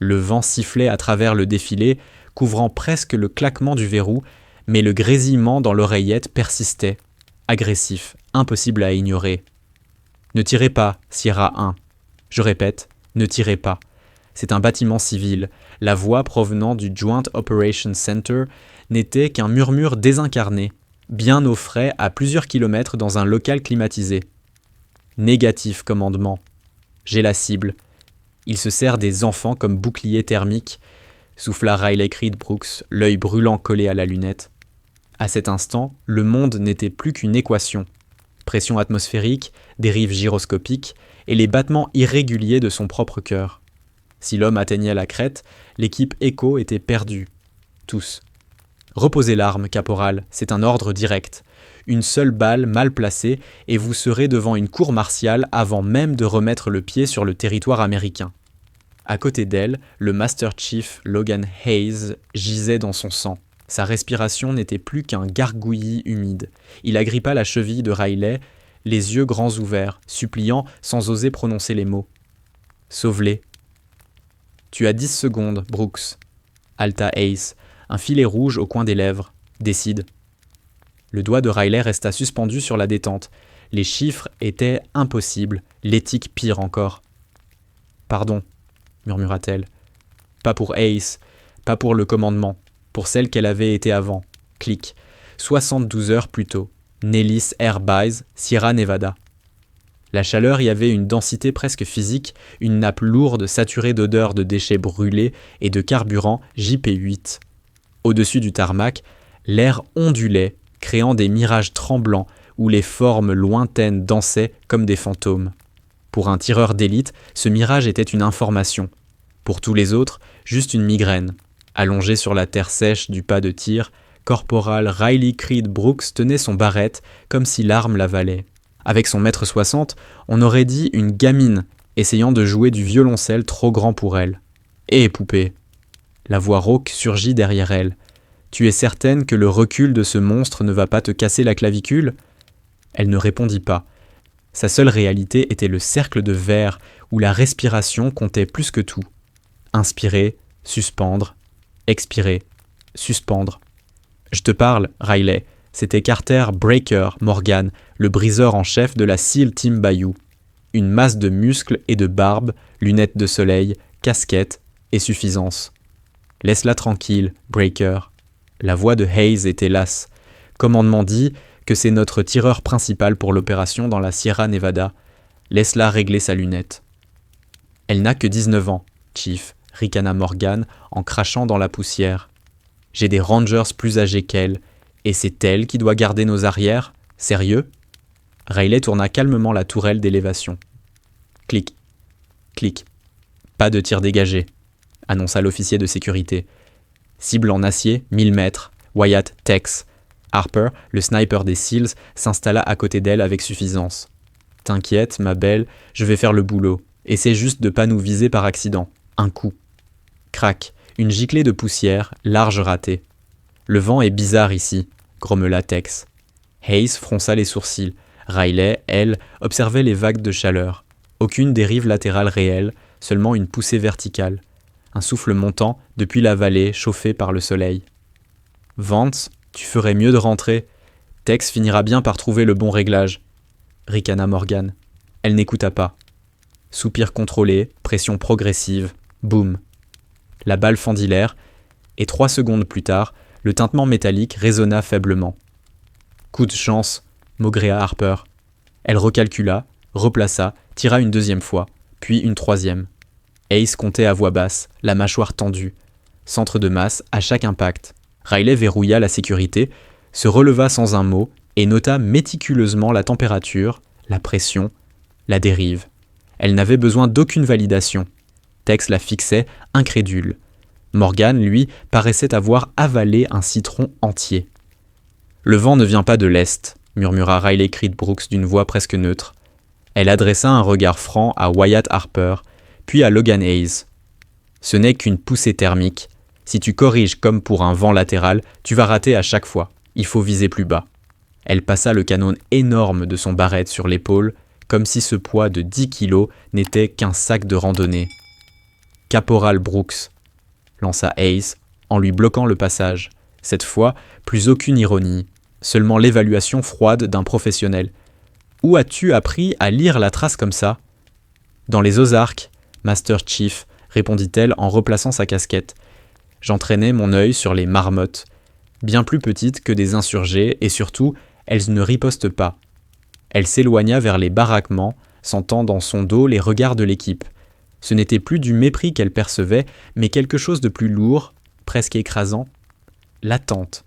Le vent sifflait à travers le défilé, couvrant presque le claquement du verrou, mais le grésillement dans l'oreillette persistait, agressif, impossible à ignorer. « Ne tirez pas, Sierra 1. Je répète, ne tirez pas. C'est un bâtiment civil. La voix provenant du Joint Operations Center n'était qu'un murmure désincarné, bien au frais à plusieurs kilomètres dans un local climatisé. Négatif, commandement. J'ai la cible. Il se sert des enfants comme bouclier thermique, souffla Riley Creed Brooks, l'œil brûlant collé à la lunette. À cet instant, le monde n'était plus qu'une équation. Pression atmosphérique, dérive gyroscopique et les battements irréguliers de son propre cœur. Si l'homme atteignait la crête, l'équipe Echo était perdue. Tous. Reposez l'arme, caporal, c'est un ordre direct. Une seule balle mal placée et vous serez devant une cour martiale avant même de remettre le pied sur le territoire américain. À côté d'elle, le Master Chief Logan Hayes gisait dans son sang. Sa respiration n'était plus qu'un gargouillis humide. Il agrippa la cheville de Riley, les yeux grands ouverts, suppliant sans oser prononcer les mots. « Sauve-les. »« Tu as 10 secondes, Brooks. » Halta Hayes, un filet rouge au coin des lèvres. « Décide. » Le doigt de Riley resta suspendu sur la détente. Les chiffres étaient impossibles, l'éthique pire encore. « Pardon, » murmura-t-elle. « Pas pour Hayes, pas pour le commandement. Pour celle qu'elle avait été avant. Clic. 72 heures plus tôt. Nellis Air Base, Sierra Nevada. La chaleur y avait une densité presque physique, une nappe lourde saturée d'odeurs de déchets brûlés et de carburant JP8. Au-dessus du tarmac, l'air ondulait, créant des mirages tremblants où les formes lointaines dansaient comme des fantômes. Pour un tireur d'élite, ce mirage était une information. Pour tous les autres, juste une migraine. Allongé sur la terre sèche du pas de tir, Corporal Riley Creed Brooks tenait son barrette comme si l'arme l'avalait. Avec son mètre 60, on aurait dit une gamine essayant de jouer du violoncelle trop grand pour elle. « Hé, poupée !» La voix rauque surgit derrière elle. « Tu es certaine que le recul de ce monstre ne va pas te casser la clavicule ?» Elle ne répondit pas. Sa seule réalité était le cercle de verre où la respiration comptait plus que tout. Inspirer, suspendre, expirer, suspendre. « Je te parle, Riley. » C'était Carter Breaker Morgan, le briseur en chef de la SEAL Team Bayou. Une masse de muscles et de barbe, lunettes de soleil, casquette et suffisance. « Laisse-la tranquille, Breaker. » La voix de Hayes était lasse. « Commandement dit que c'est notre tireur principal pour l'opération dans la Sierra Nevada. Laisse-la régler sa lunette. »« Elle n'a que 19 ans, Chief, » ricana Morgan en crachant dans la poussière. « J'ai des Rangers plus âgés qu'elle, et c'est elle qui doit garder nos arrières? Sérieux ?» Riley tourna calmement la tourelle d'élévation. « Clic, clic. Pas de tir dégagé, » annonça l'officier de sécurité. « Cible en acier, 1000 mètres. Wyatt, Tex. » Harper, le sniper des SEALs, s'installa à côté d'elle avec suffisance. « T'inquiète, ma belle, je vais faire le boulot. Essaie juste de pas nous viser par accident. Un coup. » Crac, une giclée de poussière, large ratée. « Le vent est bizarre ici, » grommela Tex. Hayes fronça les sourcils. Riley, elle, observait les vagues de chaleur. Aucune dérive latérale réelle, seulement une poussée verticale. Un souffle montant depuis la vallée chauffée par le soleil. « Vance, tu ferais mieux de rentrer. Tex finira bien par trouver le bon réglage. » ricana Morgan. Elle n'écouta pas. Soupir contrôlé, pression progressive, boum. La balle fendit l'air, et 3 secondes plus tard, le tintement métallique résonna faiblement. « Coup de chance », maugréa Harper. Elle recalcula, replaça, tira une 2e fois, puis une 3e. Hayes comptait à voix basse, la mâchoire tendue. Centre de masse à chaque impact. Riley verrouilla la sécurité, se releva sans un mot et nota méticuleusement la température, la pression, la dérive. Elle n'avait besoin d'aucune validation. Tex la fixait, incrédule. Morgan, lui, paraissait avoir avalé un citron entier. « Le vent ne vient pas de l'est », murmura Riley Creed Brooks d'une voix presque neutre. Elle adressa un regard franc à Wyatt Harper, puis à Logan Hayes. « Ce n'est qu'une poussée thermique. Si tu corriges comme pour un vent latéral, tu vas rater à chaque fois. Il faut viser plus bas. » Elle passa le canon énorme de son barrette sur l'épaule, comme si ce poids de 10 kilos n'était qu'un sac de randonnée. Caporal Brooks, lança Hayes, en lui bloquant le passage. Cette fois, plus aucune ironie, seulement l'évaluation froide d'un professionnel. Où as-tu appris à lire la trace comme ça ? Dans les Ozarks, Master Chief, répondit-elle en replaçant sa casquette. J'entraînais mon œil sur les marmottes, bien plus petites que des insurgés, et surtout, elles ne ripostent pas. Elle s'éloigna vers les baraquements, sentant dans son dos les regards de l'équipe. Ce n'était plus du mépris qu'elle percevait, mais quelque chose de plus lourd, presque écrasant, l'attente.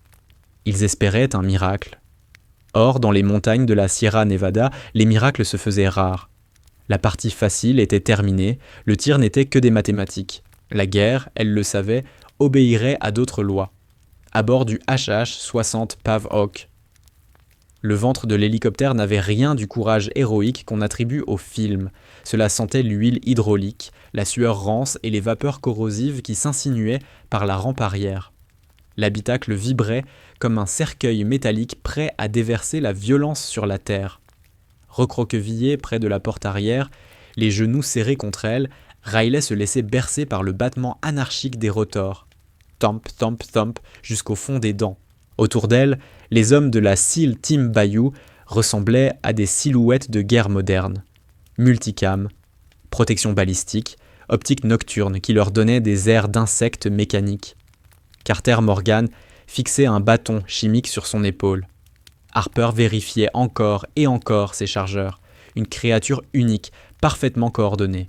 Ils espéraient un miracle. Or, dans les montagnes de la Sierra Nevada, les miracles se faisaient rares. La partie facile était terminée, le tir n'était que des mathématiques. La guerre, elle le savait, obéirait à d'autres lois. À bord du HH-60 Pavhawk, le ventre de l'hélicoptère n'avait rien du courage héroïque qu'on attribue au film. Cela sentait l'huile hydraulique, la sueur rance et les vapeurs corrosives qui s'insinuaient par la rampe arrière. L'habitacle vibrait comme un cercueil métallique prêt à déverser la violence sur la terre. Recroquevillé près de la porte arrière, les genoux serrés contre elle, Riley se laissait bercer par le battement anarchique des rotors. Thump, thump, thump, jusqu'au fond des dents. Autour d'elle, les hommes de la SEAL Team Bayou ressemblaient à des silhouettes de guerre moderne. Multicam, protection balistique, optique nocturne qui leur donnait des airs d'insectes mécaniques. Carter Morgan fixait un bâton chimique sur son épaule. Harper vérifiait encore et encore ses chargeurs, une créature unique, parfaitement coordonnée.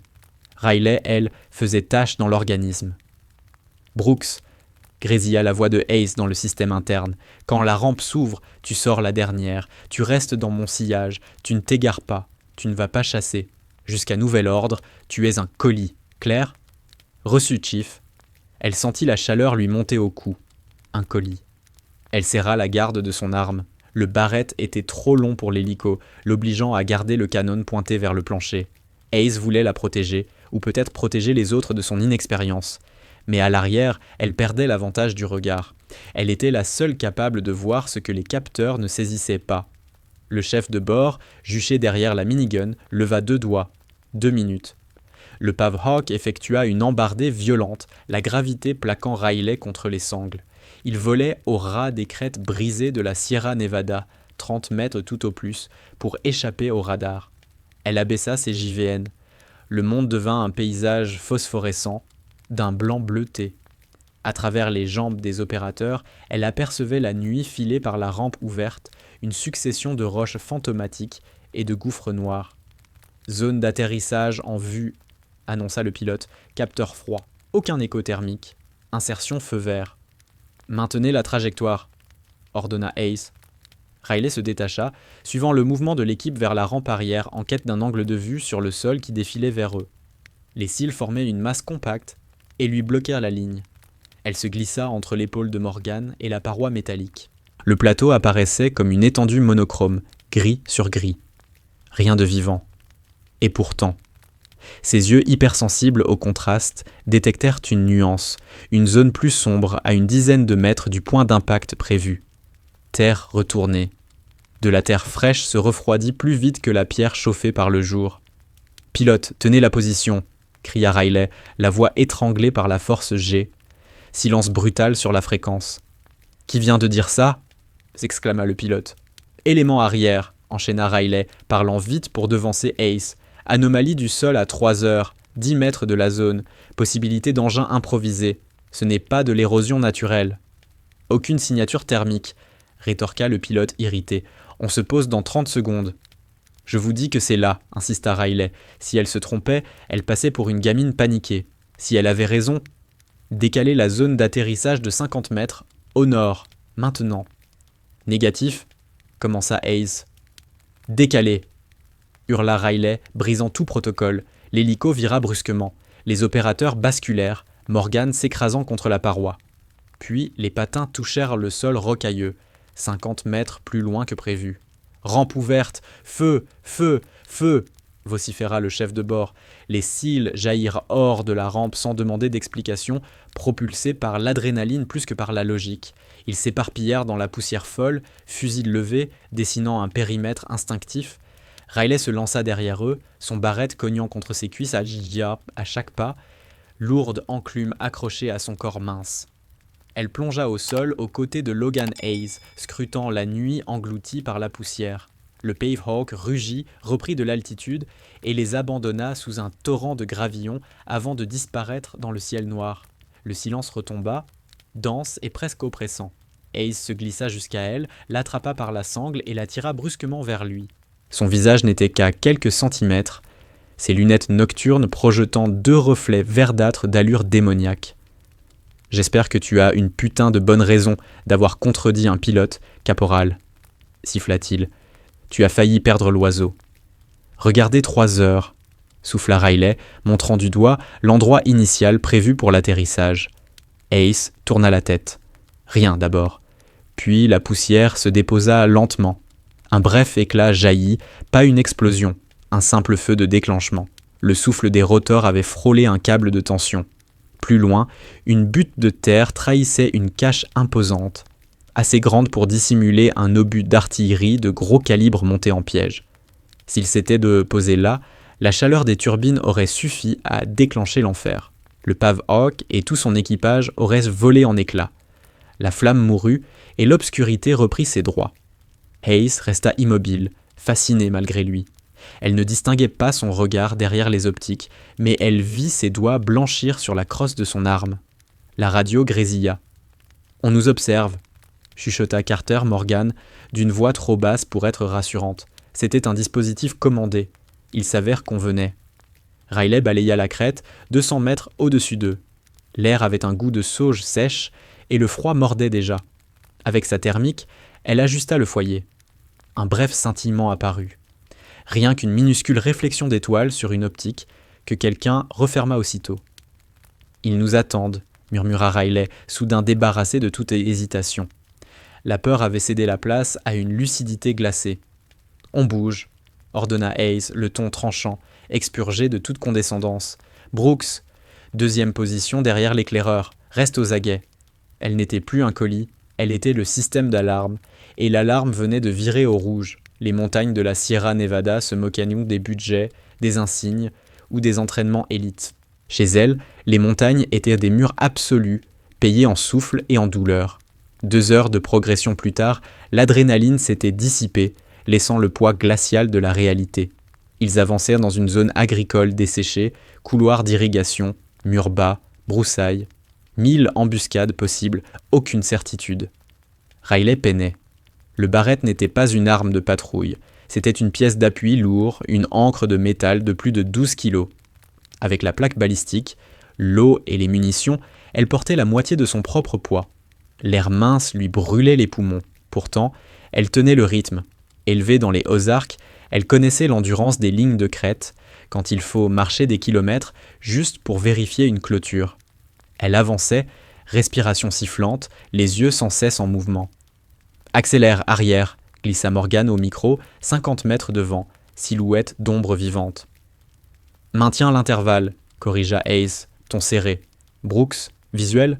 Riley, elle, faisait tâche dans l'organisme. Brooks, grésilla la voix de Hayes dans le système interne. Quand la rampe s'ouvre, tu sors la dernière. Tu restes dans mon sillage. Tu ne t'égares pas. Tu ne vas pas chasser. Jusqu'à nouvel ordre, tu es un colis. Clair ? Reçu, Chief. Elle sentit la chaleur lui monter au cou. Un colis. Elle serra la garde de son arme. Le barrette était trop long pour l'hélico, l'obligeant à garder le canon pointé vers le plancher. Hayes voulait la protéger, ou peut-être protéger les autres de son inexpérience. Mais à l'arrière, elle perdait l'avantage du regard. Elle était la seule capable de voir ce que les capteurs ne saisissaient pas. Le chef de bord, juché derrière la minigun, leva 2 doigts. 2 minutes. Le Pavhawk effectua une embardée violente, la gravité plaquant Riley contre les sangles. Il volait au ras des crêtes brisées de la Sierra Nevada, 30 mètres tout au plus, pour échapper au radar. Elle abaissa ses JVN. Le monde devint un paysage phosphorescent, d'un blanc bleuté. À travers les jambes des opérateurs, elle apercevait la nuit filée par la rampe ouverte, une succession de roches fantomatiques et de gouffres noirs. Zone d'atterrissage en vue, annonça le pilote, capteur froid, aucun écho thermique, insertion feu vert. Maintenez la trajectoire, ordonna Hayes. Riley se détacha, suivant le mouvement de l'équipe vers la rampe arrière en quête d'un angle de vue sur le sol qui défilait vers eux. Les cils formaient une masse compacte et lui bloquèrent la ligne. Elle se glissa entre l'épaule de Morgan et la paroi métallique. Le plateau apparaissait comme une étendue monochrome, gris sur gris. Rien de vivant. Et pourtant, ses yeux hypersensibles au contraste détectèrent une nuance, une zone plus sombre à une dizaine de mètres du point d'impact prévu. Terre retournée. De la terre fraîche se refroidit plus vite que la pierre chauffée par le jour. « Pilote, tenez la position !» cria Riley, la voix étranglée par la force G. Silence brutal sur la fréquence. « Qui vient de dire ça ?» s'exclama le pilote. « Élément arrière !» enchaîna Riley, parlant vite pour devancer Hayes. « Anomalie du sol à 3 heures, 10 mètres de la zone, possibilité d'engin improvisé. Ce n'est pas de l'érosion naturelle. » « Aucune signature thermique !» rétorqua le pilote irrité. « On se pose dans 30 secondes. » « Je vous dis que c'est là, » insista Riley. Si elle se trompait, elle passait pour une gamine paniquée. Si elle avait raison, décaler la zone d'atterrissage de 50 mètres, au nord, maintenant. Négatif, commença Hayes. Décaler, hurla Riley, brisant tout protocole. L'hélico vira brusquement. Les opérateurs basculèrent, Morgan s'écrasant contre la paroi. Puis les patins touchèrent le sol rocailleux, 50 mètres plus loin que prévu. Rampe ouverte, feu, feu, feu, vociféra le chef de bord. Les cils jaillirent hors de la rampe sans demander d'explication, propulsés par l'adrénaline plus que par la logique. Ils s'éparpillèrent dans la poussière folle, fusils levés, dessinant un périmètre instinctif. Riley se lança derrière eux, son barrette cognant contre ses cuisses à chaque pas. lourde enclume accrochée à son corps mince. Elle plongea au sol aux côtés de Logan Hayes, scrutant la nuit engloutie par la poussière. Le Pavehawk rugit, reprit de l'altitude et les abandonna sous un torrent de gravillons avant de disparaître dans le ciel noir. Le silence retomba, dense et presque oppressant. Hayes se glissa jusqu'à elle, l'attrapa par la sangle et la tira brusquement vers lui. Son visage n'était qu'à quelques centimètres, ses lunettes nocturnes projetant 2 reflets verdâtres d'allure démoniaque. « J'espère que tu as une putain de bonne raison d'avoir contredit un pilote, caporal, » siffla-t-il. « Tu as failli perdre l'oiseau. »« Regardez 3 heures, » souffla Riley, montrant du doigt l'endroit initial prévu pour l'atterrissage. Ace tourna la tête. Rien d'abord. Puis la poussière se déposa lentement. Un bref éclat jaillit, pas une explosion, un simple feu de déclenchement. Le souffle des rotors avait frôlé un câble de tension. Plus loin, une butte de terre trahissait une cache imposante, assez grande pour dissimuler un obus d'artillerie de gros calibre monté en piège. S'il s'était de poser là, la chaleur des turbines aurait suffi à déclencher l'enfer. Le Pavehawk et tout son équipage auraient volé en éclats. La flamme mourut et l'obscurité reprit ses droits. Hayes resta immobile, fascinée malgré lui. Elle ne distinguait pas son regard derrière les optiques, mais elle vit ses doigts blanchir sur la crosse de son arme. La radio grésilla. « On nous observe », chuchota Carter Morgan d'une voix trop basse pour être rassurante. C'était un dispositif commandé. Il s'avère qu'on venait. Riley balaya la crête, 200 mètres au-dessus d'eux. L'air avait un goût de sauge sèche et le froid mordait déjà. Avec sa thermique, elle ajusta le foyer. Un bref scintillement apparut. Rien qu'une minuscule réflexion d'étoile sur une optique que quelqu'un referma aussitôt. « Ils nous attendent », murmura Riley, soudain débarrassé de toute hésitation. La peur avait cédé la place à une lucidité glacée. « On bouge », ordonna Hayes, le ton tranchant, expurgé de toute condescendance. « Brooks, 2e position derrière l'éclaireur, reste aux aguets. » Elle n'était plus un colis, elle était le système d'alarme, et l'alarme venait de virer au rouge. Les montagnes de la Sierra Nevada se moquaient-nous des budgets, des insignes ou des entraînements élites. Chez elle, les montagnes étaient des murs absolus, payés en souffle et en douleur. 2 heures de progression plus tard, l'adrénaline s'était dissipée, laissant le poids glacial de la réalité. Ils avancèrent dans une zone agricole desséchée, couloirs d'irrigation, murs bas, broussailles. 1000 embuscades possibles, aucune certitude. Riley peinait. Le barrette n'était pas une arme de patrouille, c'était une pièce d'appui lourd, une ancre de métal de plus de 12 kilos. Avec la plaque balistique, l'eau et les munitions, elle portait la moitié de son propre poids. L'air mince lui brûlait les poumons. Pourtant, elle tenait le rythme. Élevée dans les Ozarks, elle connaissait l'endurance des lignes de crête, quand il faut marcher des kilomètres juste pour vérifier une clôture. Elle avançait, respiration sifflante, les yeux sans cesse en mouvement. « Accélère, arrière !» glissa Morgan au micro, 50 mètres devant, silhouette d'ombre vivante. « Maintiens l'intervalle !» corrigea Hayes, ton serré. « Brooks, visuel ?»«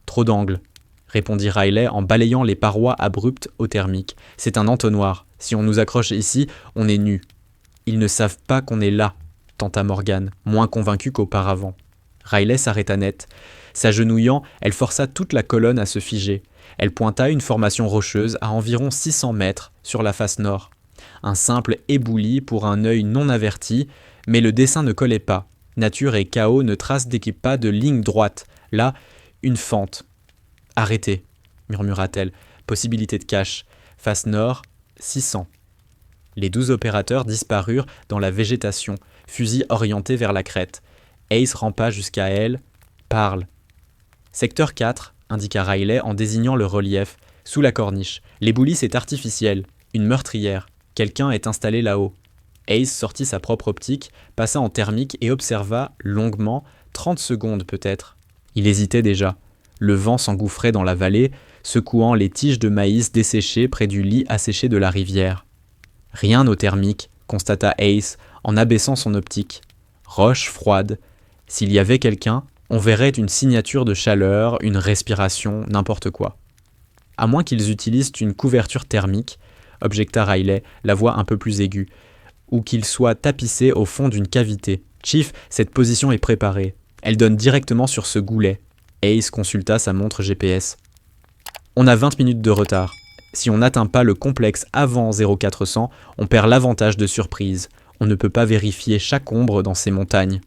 Trop d'angle !» répondit Riley en balayant les parois abruptes au thermique. « C'est un entonnoir. Si on nous accroche ici, on est nus. »« Ils ne savent pas qu'on est là !» tenta Morgan, moins convaincu qu'auparavant. Riley s'arrêta net. S'agenouillant, elle força toute la colonne à se figer. Elle pointa une formation rocheuse à environ 600 mètres sur la face nord. Un simple éboulis pour un œil non averti, mais le dessin ne collait pas. Nature et chaos ne tracent pas de ligne droite. Là, une fente. « Arrêtez », murmura-t-elle. « Possibilité de cache. Face nord, 600. » Les 12 opérateurs disparurent dans la végétation, fusils orientés vers la crête. Ace rampa jusqu'à elle. « Parle. » « Secteur 4, » indiqua Riley en désignant le relief, sous la corniche. « L'éboulis est artificiel. Une meurtrière. Quelqu'un est installé là-haut. » Ace sortit sa propre optique, passa en thermique et observa longuement, 30 secondes peut-être. Il hésitait déjà. Le vent s'engouffrait dans la vallée, secouant les tiges de maïs desséchées près du lit asséché de la rivière. « Rien au thermique, » constata Ace en abaissant son optique. Roche froide. S'il y avait quelqu'un, on verrait une signature de chaleur, une respiration, n'importe quoi. « À moins qu'ils utilisent une couverture thermique, » objecta Riley, la voix un peu plus aiguë, « ou qu'ils soient tapissés au fond d'une cavité. Chief, cette position est préparée. Elle donne directement sur ce goulet. Hayes consulta sa montre GPS. On a 20 minutes de retard. Si on n'atteint pas le complexe avant 0400, on perd l'avantage de surprise. On ne peut pas vérifier chaque ombre dans ces montagnes.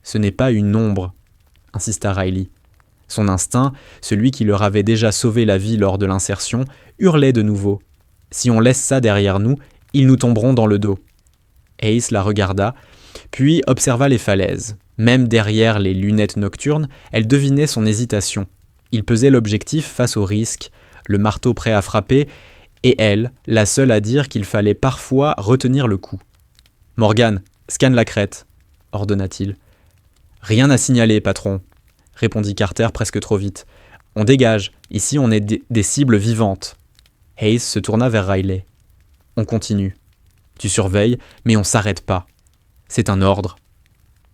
Ce n'est pas une ombre, insista Riley. Son instinct, celui qui leur avait déjà sauvé la vie lors de l'insertion, hurlait de nouveau. Si on laisse ça derrière nous, ils nous tomberont dans le dos. Hayes la regarda, puis observa les falaises. Même derrière les lunettes nocturnes, elle devinait son hésitation. Il pesait l'objectif face au risque, le marteau prêt à frapper, et elle, la seule à dire qu'il fallait parfois retenir le coup. « Morgan, scanne la crête », ordonna-t-il. « Rien à signaler, patron », répondit Carter presque trop vite. « On dégage, ici on est des cibles vivantes. » Hayes se tourna vers Riley. « On continue. Tu surveilles, mais on s'arrête pas. C'est un ordre. »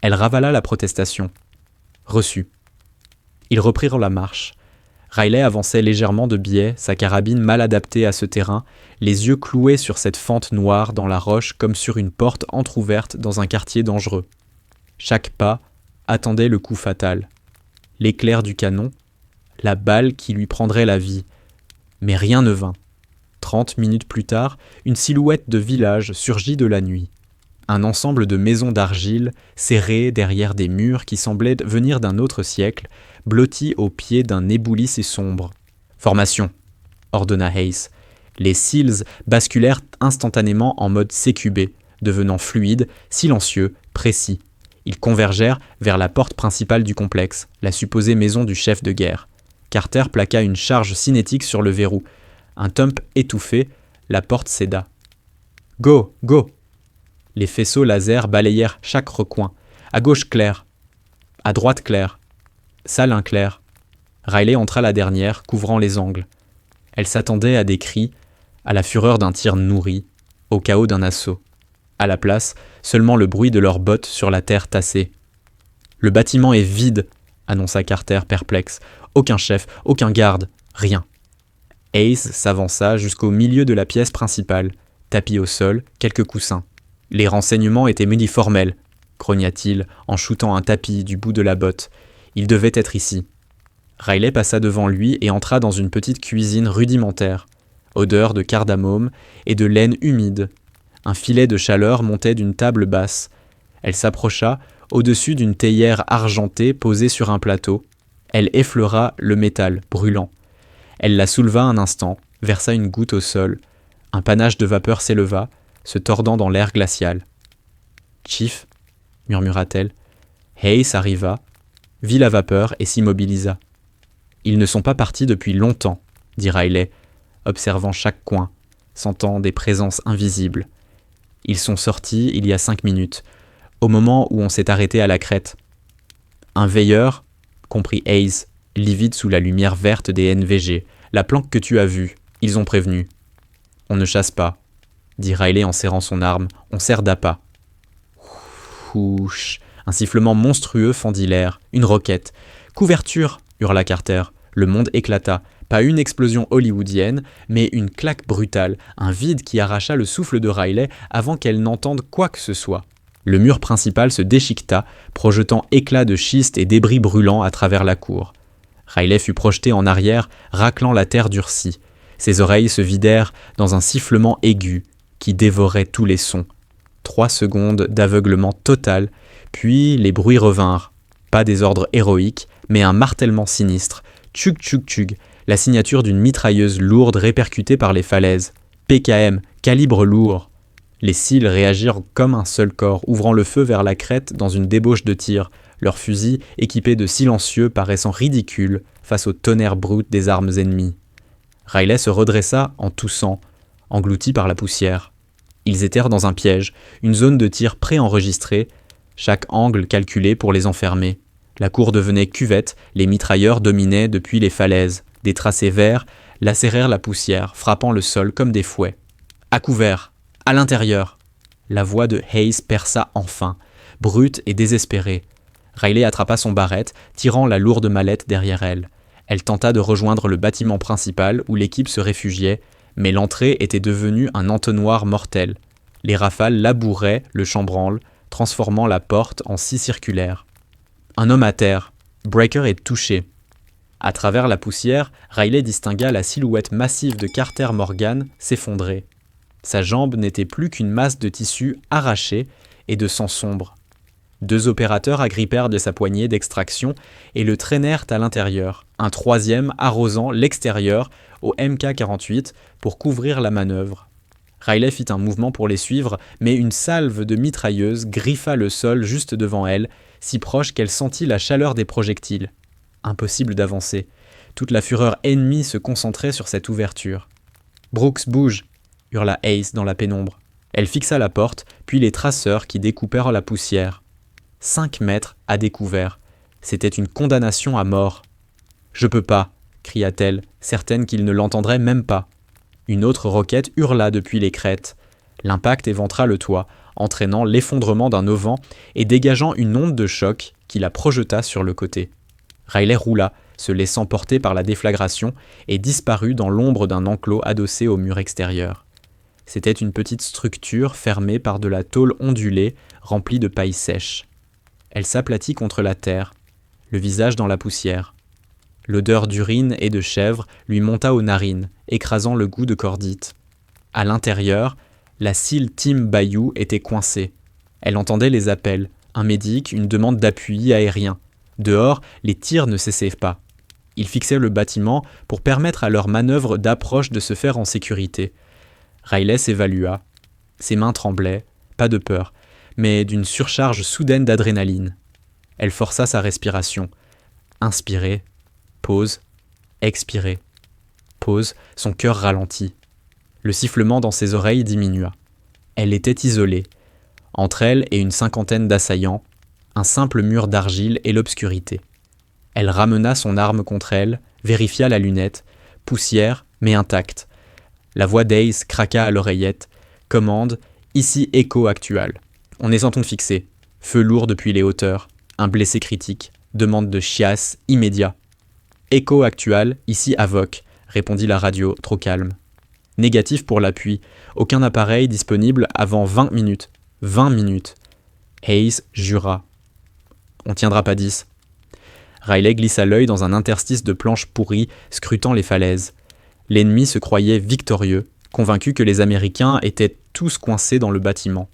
Elle ravala la protestation. Reçu. Ils reprirent la marche. Riley avançait légèrement de biais, sa carabine mal adaptée à ce terrain, les yeux cloués sur cette fente noire dans la roche comme sur une porte entr'ouverte dans un quartier dangereux. Chaque pas attendait le coup fatal. L'éclair du canon, la balle qui lui prendrait la vie. Mais rien ne vint. 30 minutes plus tard, une silhouette de village surgit de la nuit. Un ensemble de maisons d'argile, serrées derrière des murs qui semblaient venir d'un autre siècle, blottis au pied d'un éboulis et sombre. « Formation !» ordonna Hayes. Les Seals basculèrent instantanément en mode CQB, devenant fluides, silencieux, précis. Ils convergèrent vers la porte principale du complexe, la supposée maison du chef de guerre. Carter plaqua une charge cinétique sur le verrou. Un thump étouffé, la porte céda. « Go, go !» Les faisceaux laser balayèrent chaque recoin. À gauche clair, à droite clair, salle clair. Riley entra la dernière, couvrant les angles. Elle s'attendait à des cris, à la fureur d'un tir nourri, au chaos d'un assaut. À la place, seulement le bruit de leurs bottes sur la terre tassée. « Le bâtiment est vide », annonça Carter perplexe. « Aucun chef, aucun garde, rien. » Hayes s'avança jusqu'au milieu de la pièce principale. Tapis au sol, quelques coussins. « Les renseignements étaient uniformels », grogna-t-il en shootant un tapis du bout de la botte. « Il devait être ici. » Riley passa devant lui et entra dans une petite cuisine rudimentaire. Odeur de cardamome et de laine humide. Un filet de chaleur montait d'une table basse. Elle s'approcha, au-dessus d'une théière argentée posée sur un plateau. Elle effleura le métal, brûlant. Elle la souleva un instant, versa une goutte au sol. Un panache de vapeur s'éleva, se tordant dans l'air glacial. « Chief » murmura-t-elle. Hayes arriva, vit la vapeur et s'immobilisa. « Ils ne sont pas partis depuis longtemps » dit Riley, observant chaque coin, sentant des présences invisibles. « Ils sont sortis il y a 5 minutes, au moment où on s'est arrêté à la crête. »« Un veilleur » comprit Hayes, livide sous la lumière verte des NVG. « La planque que tu as vue, ils ont prévenu. »« On ne chasse pas » dit Riley en serrant son arme. « On sert d'appât. » Ouch. Un sifflement monstrueux fendit l'air. Une roquette. « Couverture » hurla Carter. Le monde éclata. Pas une explosion hollywoodienne, mais une claque brutale, un vide qui arracha le souffle de Riley avant qu'elle n'entende quoi que ce soit. Le mur principal se déchiqueta, projetant éclats de schiste et débris brûlants à travers la cour. Riley fut projeté en arrière, raclant la terre durcie. Ses oreilles se vidèrent dans un sifflement aigu qui dévorait tous les sons. 3 secondes d'aveuglement total, puis les bruits revinrent. Pas des ordres héroïques, mais un martèlement sinistre. Tchug tchug tchug, la signature d'une mitrailleuse lourde répercutée par les falaises. PKM, calibre lourd. Les Seals réagirent comme un seul corps, ouvrant le feu vers la crête dans une débauche de tir, leurs fusils équipés de silencieux paraissant ridicules face au tonnerre brut des armes ennemies. Riley se redressa en toussant, englouti par la poussière. Ils étaient dans un piège, une zone de tir préenregistrée, chaque angle calculé pour les enfermer. La cour devenait cuvette, les mitrailleurs dominaient depuis les falaises. Des tracés verts lacérèrent la poussière, frappant le sol comme des fouets. « À couvert ! À l'intérieur !» La voix de Hayes perça enfin, brute et désespérée. Riley attrapa son barrette, tirant la lourde mallette derrière elle. Elle tenta de rejoindre le bâtiment principal où l'équipe se réfugiait, mais l'entrée était devenue un entonnoir mortel. Les rafales labouraient le chambranle, transformant la porte en scie circulaire. Un homme à terre. Breaker est touché. À travers la poussière, Riley distingua la silhouette massive de Carter Morgan s'effondrer. Sa jambe n'était plus qu'une masse de tissu arraché et de sang sombre. 2 opérateurs agrippèrent de sa poignée d'extraction et le traînèrent à l'intérieur, un 3e arrosant l'extérieur au MK-48 pour couvrir la manœuvre. Riley fit un mouvement pour les suivre, mais une salve de mitrailleuse griffa le sol juste devant elle, si proche qu'elle sentit la chaleur des projectiles. Impossible d'avancer. Toute la fureur ennemie se concentrait sur cette ouverture. « Brooks, bouge !» hurla Hayes dans la pénombre. Elle fixa la porte, puis les traceurs qui découpèrent la poussière. 5 mètres à découvert. C'était une condamnation à mort. « Je peux pas !» cria-t-elle, certaine qu'il ne l'entendrait même pas. Une autre roquette hurla depuis les crêtes. L'impact éventra le toit, entraînant l'effondrement d'un auvent et dégageant une onde de choc qui la projeta sur le côté. Riley roula, se laissant porter par la déflagration, et disparut dans l'ombre d'un enclos adossé au mur extérieur. C'était une petite structure fermée par de la tôle ondulée, remplie de paille sèche. Elle s'aplatit contre la terre, le visage dans la poussière. L'odeur d'urine et de chèvre lui monta aux narines, écrasant le goût de cordite. À l'intérieur, la cile Tim Bayou était coincée. Elle entendait les appels, un médic, une demande d'appui aérien. Dehors, les tirs ne cessaient pas. Ils fixaient le bâtiment pour permettre à leur manœuvre d'approche de se faire en sécurité. Riley s'évalua. Ses mains tremblaient, pas de peur, mais d'une surcharge soudaine d'adrénaline. Elle força sa respiration. Inspirer, pause, expirer. Pause, son cœur ralentit. Le sifflement dans ses oreilles diminua. Elle était isolée. Entre elle et une 50aine d'assaillants, un simple mur d'argile et l'obscurité. Elle ramena son arme contre elle, vérifia la lunette, poussière mais intacte. La voix d'Ace craqua à l'oreillette. Commande, ici Echo Actual. On est en ton fixé. Feu lourd depuis les hauteurs. Un blessé critique. Demande de chiasse immédiat. Echo Actual, ici Avoc, répondit la radio, trop calme. Négatif pour l'appui. Aucun appareil disponible avant 20 minutes. 20 minutes. Hayes jura. On tiendra pas 10. Riley glissa l'œil dans un interstice de planches pourries, scrutant les falaises. L'ennemi se croyait victorieux, convaincu que les Américains étaient tous coincés dans le bâtiment.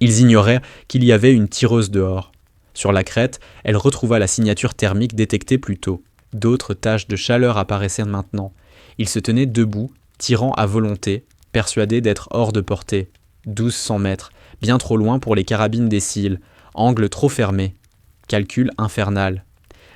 Ils ignoraient qu'il y avait une tireuse dehors. Sur la crête, elle retrouva la signature thermique détectée plus tôt. D'autres taches de chaleur apparaissaient maintenant. Ils se tenaient debout, tirant à volonté, persuadés d'être hors de portée. 1200 mètres, bien trop loin pour les carabines des cils, angle trop fermé. Calcul infernal.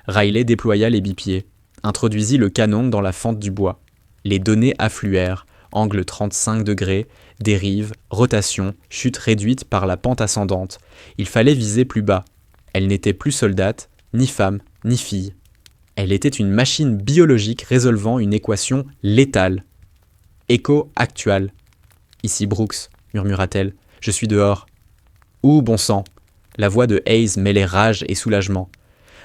Riley déploya les bipieds, introduisit le canon dans la fente du bois. Les données affluèrent, angle 35 degrés, dérive, rotation, chute réduite par la pente ascendante. Il fallait viser plus bas. Elle n'était plus soldate, ni femme, ni fille. Elle était une machine biologique résolvant une équation létale. Écho actual. Ici Brooks, murmura-t-elle. Je suis dehors. Où, bon sang? La voix de Hayes mêlait rage et soulagement.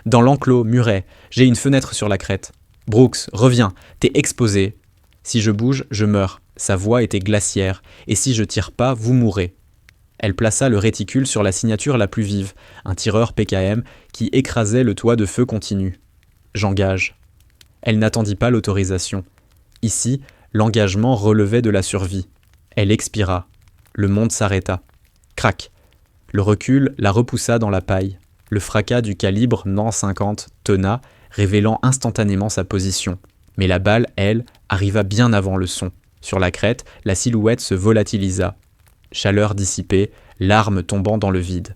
Dans l'enclos, muret, j'ai une fenêtre sur la crête. Brooks, reviens, t'es exposé. Si je bouge, je meurs. Sa voix était glaciaire, et si je tire pas, vous mourrez. Elle plaça le réticule sur la signature la plus vive, un tireur PKM qui écrasait le toit de feu continu. J'engage. Elle n'attendit pas l'autorisation. Ici, l'engagement relevait de la survie. Elle expira. Le monde s'arrêta. Crac. Le recul la repoussa dans la paille. Le fracas du calibre NAN 50 tonna, révélant instantanément sa position. Mais la balle, elle, arriva bien avant le son. Sur la crête, la silhouette se volatilisa. Chaleur dissipée, larmes tombant dans le vide.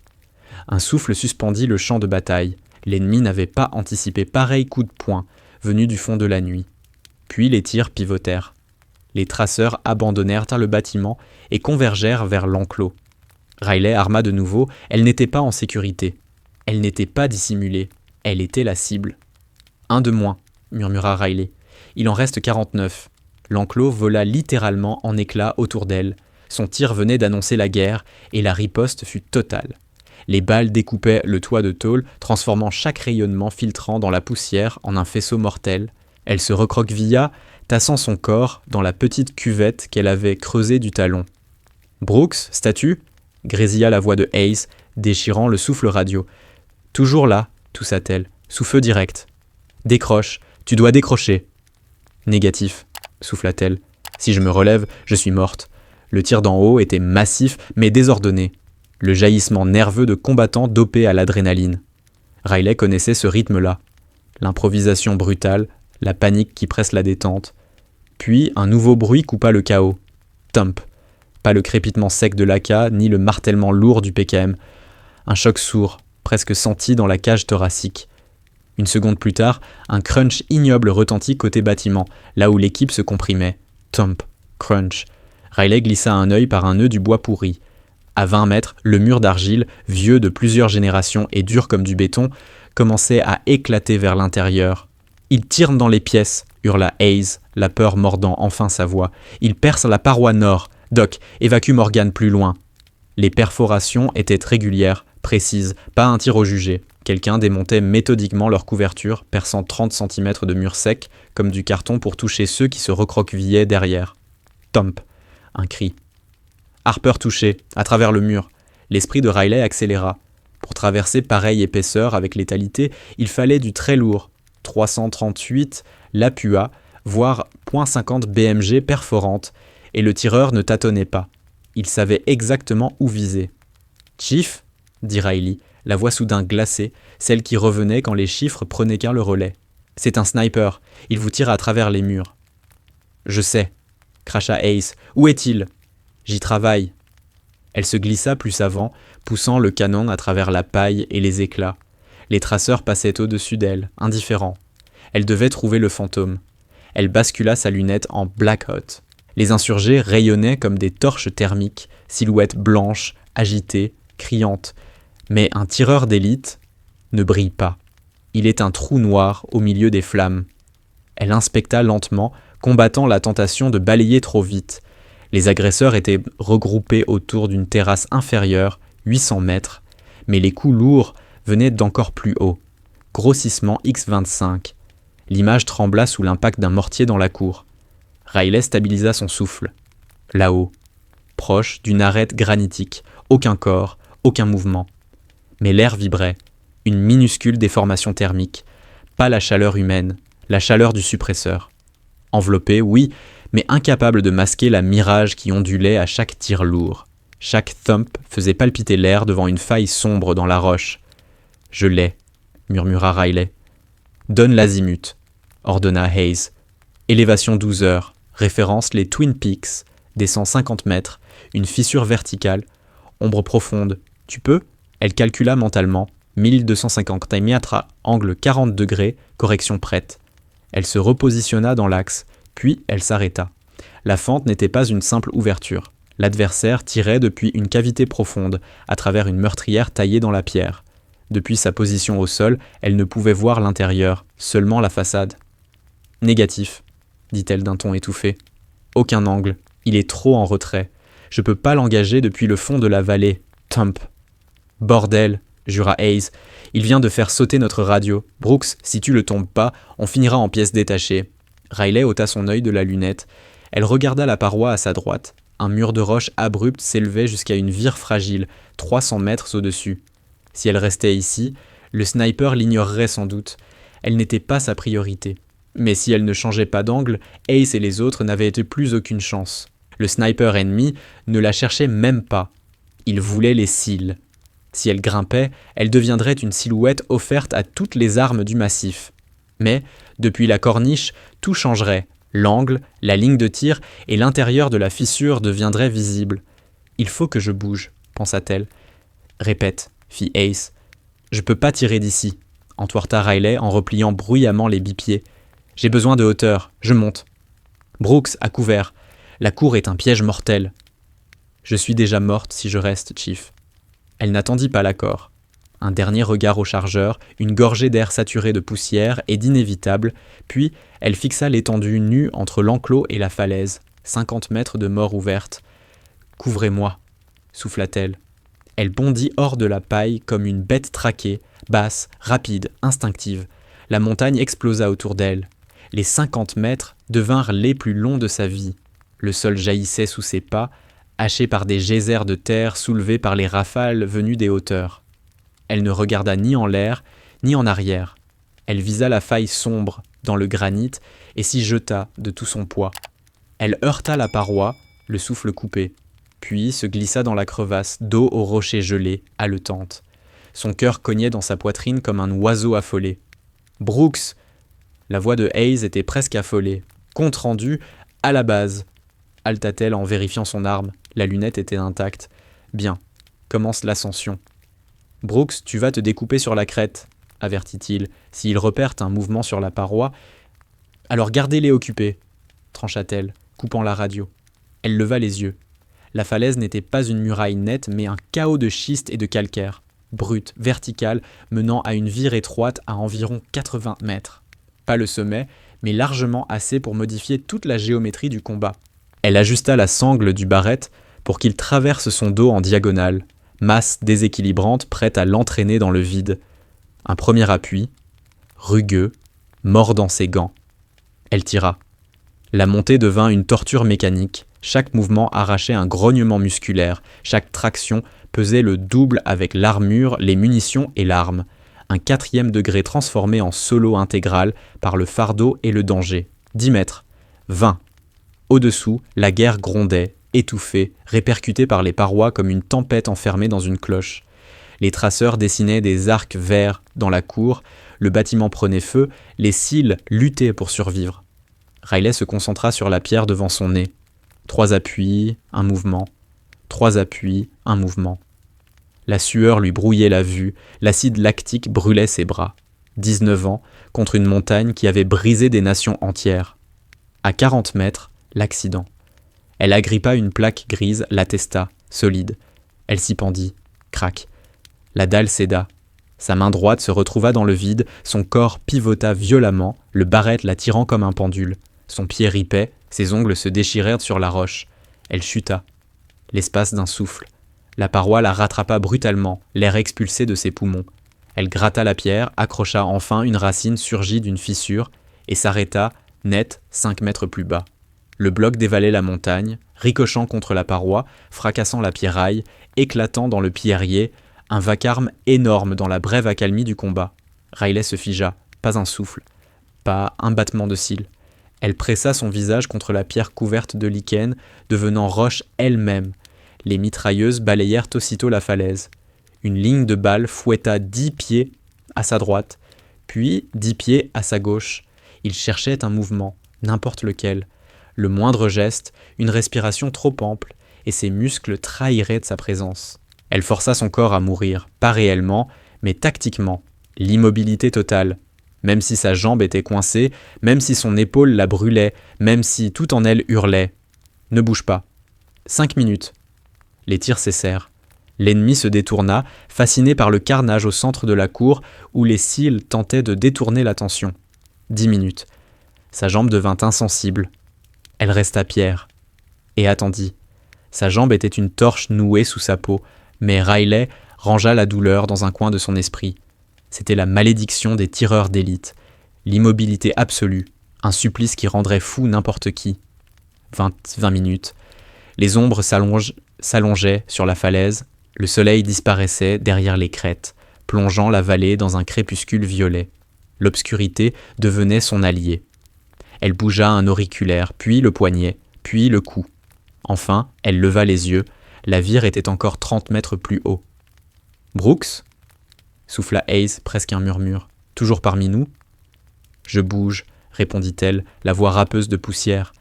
Un souffle suspendit le champ de bataille. L'ennemi n'avait pas anticipé pareil coup de poing, venu du fond de la nuit. Puis les tirs pivotèrent. Les traceurs abandonnèrent le bâtiment et convergèrent vers l'enclos. Riley arma de nouveau, elle n'était pas en sécurité. Elle n'était pas dissimulée, elle était la cible. Un de moins, murmura Riley. Il en reste 49. L'enclos vola littéralement en éclats autour d'elle. Son tir venait d'annoncer la guerre et la riposte fut totale. Les balles découpaient le toit de tôle, transformant chaque rayonnement filtrant dans la poussière en un faisceau mortel. Elle se recroquevilla, tassant son corps dans la petite cuvette qu'elle avait creusée du talon. « Brooks, statue ?» grésilla la voix de Hayes, déchirant le souffle radio. « Toujours là, toussa-t-elle, sous feu direct. Décroche, tu dois décrocher. Négatif, souffla-t-elle. Si je me relève, je suis morte. Le tir d'en haut était massif mais désordonné. Le jaillissement nerveux de combattants dopés à l'adrénaline. Riley connaissait ce rythme-là. L'improvisation brutale, la panique qui presse la détente. Puis un nouveau bruit coupa le chaos. Thump. Pas le crépitement sec de l'AK, ni le martèlement lourd du PKM. Un choc sourd, presque senti dans la cage thoracique. Une seconde plus tard, un crunch ignoble retentit côté bâtiment, là où l'équipe se comprimait. Thump. Crunch. Riley glissa un œil par un nœud du bois pourri. À 20 mètres, le mur d'argile, vieux de plusieurs générations et dur comme du béton, commençait à éclater vers l'intérieur. « Il tire dans les pièces !» hurla Hayes, la peur mordant enfin sa voix. « Il perce la paroi nord. Doc, évacue Morgan plus loin. » Les perforations étaient régulières, précises, pas un tir au jugé. Quelqu'un démontait méthodiquement leur couverture, perçant 30 cm de mur sec, comme du carton pour toucher ceux qui se recroquevillaient derrière. Thump. Un cri. Harper touché, à travers le mur. L'esprit de Riley accéléra. Pour traverser pareille épaisseur avec létalité, il fallait du très lourd. 338 l'apua, voire .50 BMG perforante, et le tireur ne tâtonnait pas. Il savait exactement où viser. « Chief ?» dit Riley, la voix soudain glacée, celle qui revenait quand les chiffres prenaient qu'un le relais. « C'est un sniper, il vous tire à travers les murs. »« Je sais, » cracha Ace. « Où est-il ?»« J'y travaille. » Elle se glissa plus avant, poussant le canon à travers la paille et les éclats. Les traceurs passaient au-dessus d'elle, indifférents. Elle devait trouver le fantôme. Elle bascula sa lunette en Black Hot. Les insurgés rayonnaient comme des torches thermiques, silhouettes blanches, agitées, criantes. Mais un tireur d'élite ne brille pas. Il est un trou noir au milieu des flammes. Elle inspecta lentement, combattant la tentation de balayer trop vite. Les agresseurs étaient regroupés autour d'une terrasse inférieure, 800 mètres, mais les coups lourds venaient d'encore plus haut. Grossissement X25. L'image trembla sous l'impact d'un mortier dans la cour. Riley stabilisa son souffle. Là-haut, proche d'une arête granitique, aucun corps, aucun mouvement. Mais l'air vibrait, une minuscule déformation thermique, pas la chaleur humaine, la chaleur du suppresseur. Enveloppé, oui, mais incapable de masquer la mirage qui ondulait à chaque tir lourd. Chaque thump faisait palpiter l'air devant une faille sombre dans la roche. « Je l'ai », murmura Riley. « Donne l'azimut », ordonna Hayes. Élévation 12 heures, référence les Twin Peaks, descend 50 mètres, une fissure verticale, ombre profonde. Tu peux ? Elle calcula mentalement, 1250 mètres à angle 40 degrés, correction prête. Elle se repositionna dans l'axe, puis elle s'arrêta. La fente n'était pas une simple ouverture. L'adversaire tirait depuis une cavité profonde, à travers une meurtrière taillée dans la pierre. Depuis sa position au sol, elle ne pouvait voir l'intérieur, seulement la façade. « Négatif », dit-elle d'un ton étouffé. « Aucun angle, il est trop en retrait. Je peux pas l'engager depuis le fond de la vallée. Thump. »« Bordel !» jura Hayes. « Il vient de faire sauter notre radio. Brooks, si tu le tombes pas, on finira en pièces détachées. » Riley ôta son œil de la lunette. Elle regarda la paroi à sa droite. Un mur de roche abrupte s'élevait jusqu'à une vire fragile, 300 mètres au-dessus. Si elle restait ici, le sniper l'ignorerait sans doute. Elle n'était pas sa priorité. Mais si elle ne changeait pas d'angle, Ace et les autres n'avaient plus aucune chance. Le sniper ennemi ne la cherchait même pas. Il voulait les cils. Si elle grimpait, elle deviendrait une silhouette offerte à toutes les armes du massif. Mais, depuis la corniche, tout changerait. L'angle, la ligne de tir et l'intérieur de la fissure deviendraient visibles. « Il faut que je bouge », pensa-t-elle. « Répète », fit Ace. « Je peux pas tirer d'ici », entourta Riley en repliant bruyamment les bipieds. « J'ai besoin de hauteur, je monte. » Brooks, à couvert. La cour est un piège mortel. « Je suis déjà morte si je reste, Chief. » Elle n'attendit pas l'accord. Un dernier regard au chargeur, une gorgée d'air saturé de poussière et d'inévitable, puis elle fixa l'étendue nue entre l'enclos et la falaise, 50 mètres de mort ouverte. « Couvrez-moi », souffla-t-elle. Elle bondit hors de la paille comme une bête traquée, basse, rapide, instinctive. La montagne explosa autour d'elle. Les 50 mètres devinrent les plus longs de sa vie. Le sol jaillissait sous ses pas, haché par des geysers de terre soulevés par les rafales venues des hauteurs. Elle ne regarda ni en l'air, ni en arrière. Elle visa la faille sombre dans le granit et s'y jeta de tout son poids. Elle heurta la paroi, le souffle coupé, puis se glissa dans la crevasse, dos au rocher gelé, haletante. Son cœur cognait dans sa poitrine comme un oiseau affolé. « Brooks !» La voix de Hayes était presque affolée. « Compte rendu, à la base !» halta-t-elle en vérifiant son arme. La lunette était intacte. « Bien. Commence l'ascension. »« Brooks, tu vas te découper sur la crête, » avertit-il. « S'ils repèrent un mouvement sur la paroi, alors gardez-les occupés, » trancha-t-elle, coupant la radio. Elle leva les yeux. La falaise n'était pas une muraille nette, mais un chaos de schiste et de calcaire, brut, vertical, menant à une vire étroite à environ 80 mètres. Pas le sommet, mais largement assez pour modifier toute la géométrie du combat. Elle ajusta la sangle du barrette pour qu'il traverse son dos en diagonale, masse déséquilibrante prête à l'entraîner dans le vide. Un premier appui, rugueux, mordant ses gants. Elle tira. La montée devint une torture mécanique. Chaque mouvement arrachait un grognement musculaire. Chaque traction pesait le double avec l'armure, les munitions et l'arme. Un 4e degré transformé en solo intégral par le fardeau et le danger. 10 mètres. 20. Au-dessous, la guerre grondait, étouffée, répercutée par les parois comme une tempête enfermée dans une cloche. Les traceurs dessinaient des arcs verts dans la cour, le bâtiment prenait feu, les cils luttaient pour survivre. Riley se concentra sur la pierre devant son nez. 3 appuis, un mouvement. 3 appuis, un mouvement. La sueur lui brouillait la vue, l'acide lactique brûlait ses bras. 19 ans, contre une montagne qui avait brisé des nations entières. À 40 mètres, l'accident. Elle agrippa une plaque grise, l'attesta, solide. Elle s'y pendit. Crac. La dalle céda. Sa main droite se retrouva dans le vide, son corps pivota violemment, le barrette la tirant comme un pendule. Son pied ripait, ses ongles se déchirèrent sur la roche. Elle chuta. L'espace d'un souffle. La paroi la rattrapa brutalement, l'air expulsé de ses poumons. Elle gratta la pierre, accrocha enfin une racine surgie d'une fissure et s'arrêta, net, 5 mètres plus bas. Le bloc dévalait la montagne, ricochant contre la paroi, fracassant la pierraille, éclatant dans le pierrier, un vacarme énorme dans la brève accalmie du combat. Riley se figea, pas un souffle, pas un battement de cils. Elle pressa son visage contre la pierre couverte de lichen, devenant roche elle-même. Les mitrailleuses balayèrent aussitôt la falaise. Une ligne de balles fouetta 10 pieds à sa droite, puis 10 pieds à sa gauche. Il cherchait un mouvement, n'importe lequel. Le moindre geste, une respiration trop ample, et ses muscles trahiraient de sa présence. Elle força son corps à mourir, pas réellement, mais tactiquement. L'immobilité totale. Même si sa jambe était coincée, même si son épaule la brûlait, même si tout en elle hurlait. Ne bouge pas. 5 minutes. Les tirs cessèrent. L'ennemi se détourna, fasciné par le carnage au centre de la cour où les cils tentaient de détourner l'attention. 10 minutes. Sa jambe devint insensible. Elle resta pierre. Et attendit. Sa jambe était une torche nouée sous sa peau, mais Riley rangea la douleur dans un coin de son esprit. C'était la malédiction des tireurs d'élite. L'immobilité absolue. Un supplice qui rendrait fou n'importe qui. 20 minutes. Les ombres s'allongeaient sur la falaise. Le soleil disparaissait derrière les crêtes, plongeant la vallée dans un crépuscule violet. L'obscurité devenait son allié. Elle bougea un auriculaire, puis le poignet, puis le cou. Enfin, elle leva les yeux. La vire était encore 30 mètres plus haut. « Brooks ?» souffla Hayes, presque un murmure. « Toujours parmi nous ?»« Je bouge, » répondit-elle, la voix râpeuse de poussière.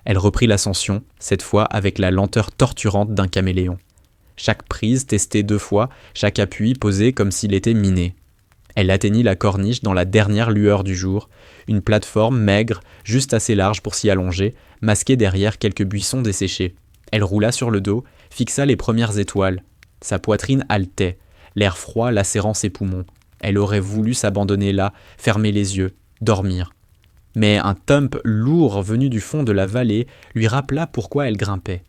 Elle reprit l'ascension, cette fois avec la lenteur torturante d'un caméléon. Chaque prise testée 2 fois, chaque appui posé comme s'il était miné. Elle atteignit la corniche dans la dernière lueur du jour, une plateforme maigre, juste assez large pour s'y allonger, masquée derrière quelques buissons desséchés. Elle roula sur le dos, fixa les premières étoiles. Sa poitrine haletait, l'air froid lacérant ses poumons. Elle aurait voulu s'abandonner là, fermer les yeux, dormir. Mais un thump lourd venu du fond de la vallée lui rappela pourquoi elle grimpait.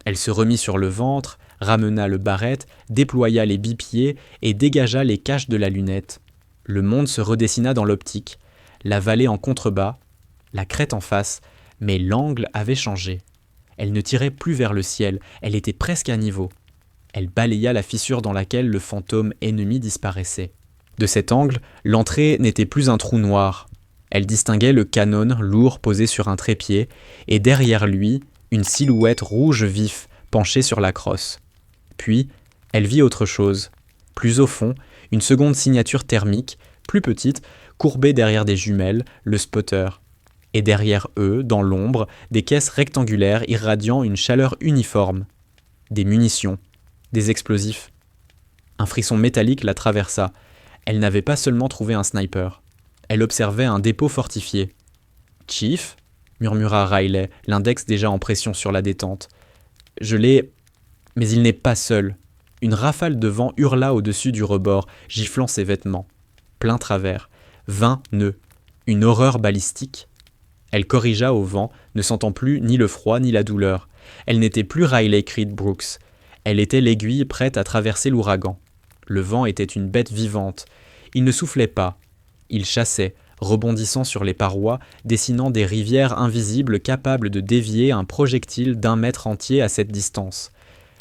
Elle se remit sur le ventre, ramena le barrette, déploya les bipieds et dégagea les caches de la lunette. Le monde se redessina dans l'optique. La vallée en contrebas, la crête en face, mais l'angle avait changé. Elle ne tirait plus vers le ciel, elle était presque à niveau. Elle balaya la fissure dans laquelle le fantôme ennemi disparaissait. De cet angle, l'entrée n'était plus un trou noir. Elle distinguait le canon lourd posé sur un trépied, et derrière lui, une silhouette rouge vif penchée sur la crosse. Puis, elle vit autre chose. Plus au fond, une seconde signature thermique, plus petite, courbée derrière des jumelles, le spotter. Et derrière eux, dans l'ombre, des caisses rectangulaires irradiant une chaleur uniforme. Des munitions, des explosifs. Un frisson métallique la traversa. Elle n'avait pas seulement trouvé un sniper. Elle observait un dépôt fortifié. « Chief ?» murmura Riley, l'index déjà en pression sur la détente. « Je l'ai... mais il n'est pas seul. » Une rafale de vent hurla au-dessus du rebord, giflant ses vêtements. Plein travers. 20 nœuds. Une horreur balistique. Elle corrigea au vent, ne sentant plus ni le froid ni la douleur. Elle n'était plus Riley Creed Brooks. Elle était l'aiguille prête à traverser l'ouragan. Le vent était une bête vivante. Il ne soufflait pas. Il chassait, rebondissant sur les parois, dessinant des rivières invisibles capables de dévier un projectile d'1 mètre entier à cette distance.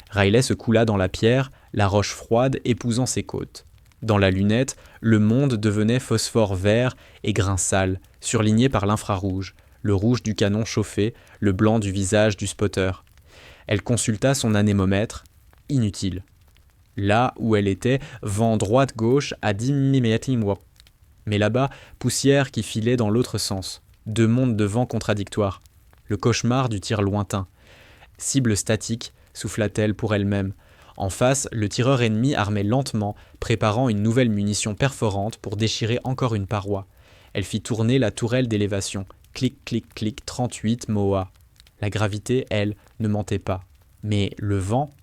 Riley se coula dans la pierre, la roche froide épousant ses côtes. Dans la lunette, le monde devenait phosphore vert et grain sale, surligné par l'infrarouge, le rouge du canon chauffé, le blanc du visage du spotter. Elle consulta son anémomètre. Inutile. Là où elle était, vent droite-gauche à 10 mm. Mais là-bas, poussière qui filait dans l'autre sens. 2 mondes de vent contradictoires. Le cauchemar du tir lointain. Cible statique, souffla-t-elle pour elle-même. En face, le tireur ennemi armait lentement, préparant une nouvelle munition perforante pour déchirer encore une paroi. Elle fit tourner la tourelle d'élévation. Clic, clic, clic, 38 MOA. La gravité, elle, ne mentait pas. Mais le vent?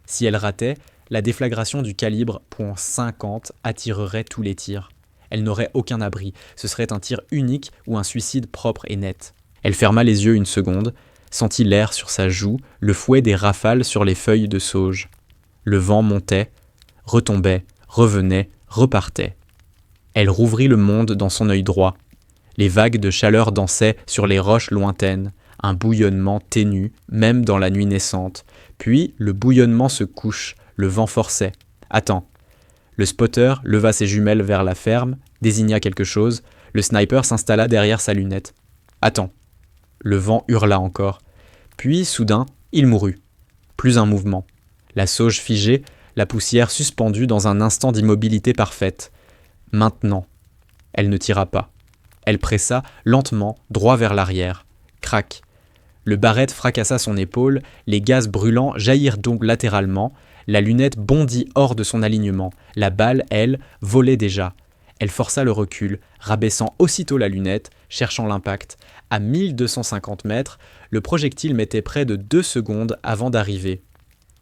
Si elle ratait, la déflagration du calibre .50 attirerait tous les tirs. Elle n'aurait aucun abri, ce serait un tir unique ou un suicide propre et net. Elle ferma les yeux une seconde, sentit l'air sur sa joue, le fouet des rafales sur les feuilles de sauge. Le vent montait, retombait, revenait, repartait. Elle rouvrit le monde dans son œil droit. Les vagues de chaleur dansaient sur les roches lointaines, un bouillonnement ténu, même dans la nuit naissante. Puis le bouillonnement se couche, le vent forçait. Attends. Le spotter leva ses jumelles vers la ferme, désigna quelque chose. Le sniper s'installa derrière sa lunette. Attends. Le vent hurla encore. Puis, soudain, il mourut. Plus un mouvement. La sauge figée, la poussière suspendue dans un instant d'immobilité parfaite. Maintenant. Elle ne tira pas. Elle pressa, lentement, droit vers l'arrière. Crac. Le barrette fracassa son épaule, les gaz brûlants jaillirent donc latéralement, la lunette bondit hors de son alignement, la balle, elle, volait déjà. Elle força le recul, rabaissant aussitôt la lunette, cherchant l'impact. À 1250 mètres, le projectile mettait près de 2 secondes avant d'arriver.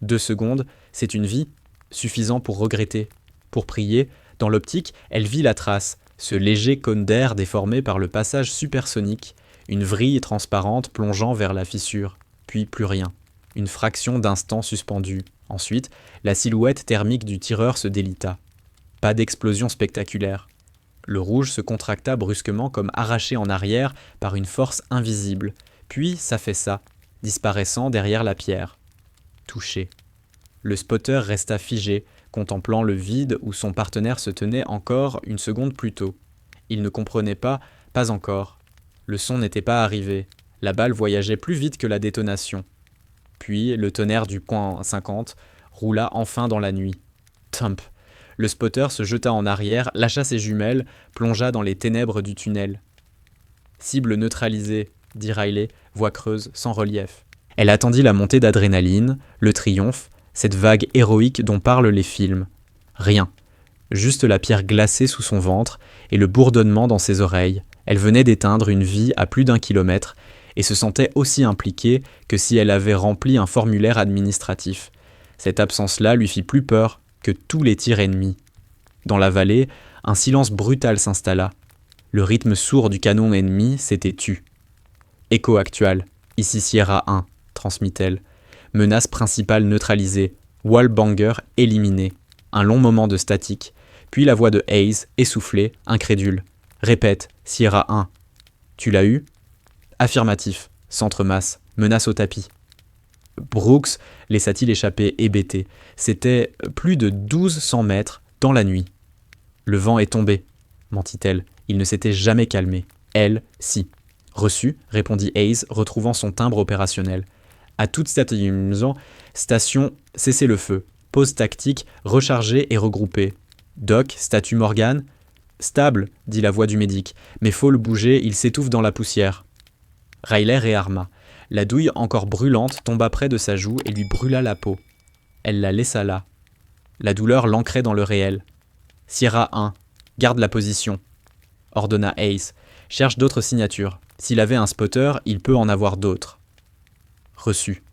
2 secondes, c'est une vie, suffisant pour regretter. Pour prier, dans l'optique, elle vit la trace, ce léger cône d'air déformé par le passage supersonique, une vrille transparente plongeant vers la fissure, puis plus rien. Une fraction d'instant suspendue. Ensuite, la silhouette thermique du tireur se délita. Pas d'explosion spectaculaire. Le rouge se contracta brusquement comme arraché en arrière par une force invisible, puis s'affaissa, disparaissant derrière la pierre. Touché. Le spotter resta figé, contemplant le vide où son partenaire se tenait encore une seconde plus tôt. Il ne comprenait pas encore. Le son n'était pas arrivé. La balle voyageait plus vite que la détonation. Puis, le tonnerre du .50 roula enfin dans la nuit. Thump. Le spotter se jeta en arrière, lâcha ses jumelles, plongea dans les ténèbres du tunnel. Cible neutralisée, dit Riley, voix creuse, sans relief. Elle attendit la montée d'adrénaline, le triomphe, cette vague héroïque dont parlent les films. Rien. Juste la pierre glacée sous son ventre et le bourdonnement dans ses oreilles. Elle venait d'éteindre une vie à plus d'1 kilomètre et se sentait aussi impliquée que si elle avait rempli un formulaire administratif. Cette absence-là lui fit plus peur que tous les tirs ennemis. Dans la vallée, un silence brutal s'installa. Le rythme sourd du canon ennemi s'était tu. Écho actuel, ici Sierra 1, transmit-elle. Menace principale neutralisée, wallbanger éliminé. Un long moment de statique, puis la voix de Hayes, essoufflée, incrédule. Répète, Sierra 1. Tu l'as eu ? Affirmatif, centre-masse, menace au tapis. Brooks laissa-t-il échapper hébété. C'était plus de 1200 mètres dans la nuit. Le vent est tombé, mentit-elle. Il ne s'était jamais calmé. Elle, si. Reçu, répondit Hayes, retrouvant son timbre opérationnel. À toute station, cessez le feu. Pause tactique, recharger et regrouper. Doc, statue Morgan. Stable, dit la voix du médic. Mais faut le bouger, il s'étouffe dans la poussière. Riley réarma. La douille encore brûlante tomba près de sa joue et lui brûla la peau. Elle la laissa là. La douleur l'ancrait dans le réel. Sierra 1, garde la position, ordonna Hayes. Cherche d'autres signatures. S'il avait un spotter, il peut en avoir d'autres. Reçu,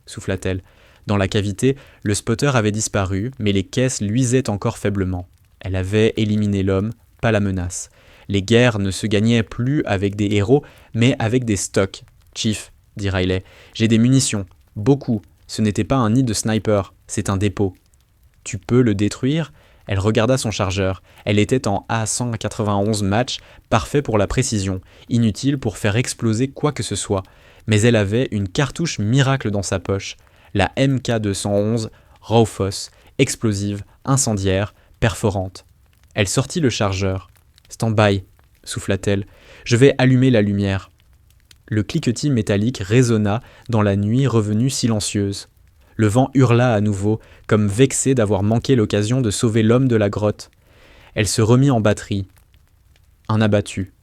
souffla-t-elle. Dans la cavité, le spotter avait disparu, mais les caisses luisaient encore faiblement. Elle avait éliminé l'homme, pas la menace. Les guerres ne se gagnaient plus avec des héros, mais avec des stocks. Chief, dit Riley, j'ai des munitions, beaucoup. Ce n'était pas un nid de sniper, c'est un dépôt. Tu peux le détruire ? Elle regarda son chargeur. Elle était en A191 match, parfait pour la précision, inutile pour faire exploser quoi que ce soit. Mais elle avait une cartouche miracle dans sa poche. La MK211, Raufoss, explosive, incendiaire, perforante. Elle sortit le chargeur. « Stand-by », souffla-t-elle. « Je vais allumer la lumière. » Le cliquetis métallique résonna dans la nuit revenue silencieuse. Le vent hurla à nouveau, comme vexé d'avoir manqué l'occasion de sauver l'homme de la grotte. Elle se remit en batterie. Un abattu.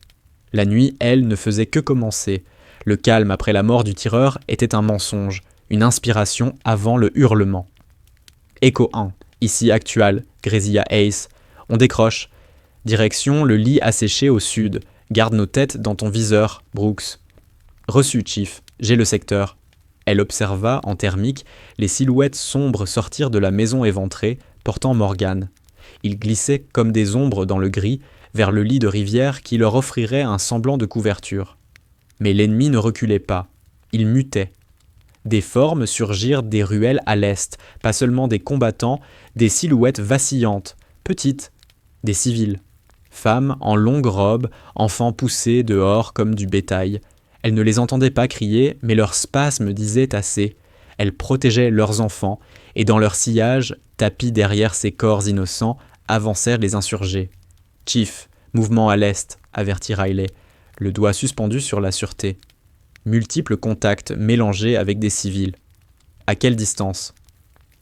La nuit, elle, ne faisait que commencer. Le calme après la mort du tireur était un mensonge, une inspiration avant le hurlement. Echo 1, ici Actual, grésilla Ace. On décroche. Direction le lit asséché au sud. Garde nos têtes dans ton viseur, Brooks. Reçu, Chief. J'ai le secteur. Elle observa, en thermique, les silhouettes sombres sortir de la maison éventrée, portant Morgan. Ils glissaient comme des ombres dans le gris, vers le lit de rivière qui leur offrirait un semblant de couverture. Mais l'ennemi ne reculait pas. Il mutait. Des formes surgirent des ruelles à l'est, pas seulement des combattants, des silhouettes vacillantes, petites, des civils. Femmes en longues robes, enfants poussés dehors comme du bétail. Elle ne les entendait pas crier, mais leurs spasmes disaient assez. Elles protégeaient leurs enfants, et dans leur sillage, tapis derrière ces corps innocents, avancèrent les insurgés. « Chief, mouvement à l'est », avertit Riley, le doigt suspendu sur la sûreté. Multiples contacts mélangés avec des civils. À quelle distance ?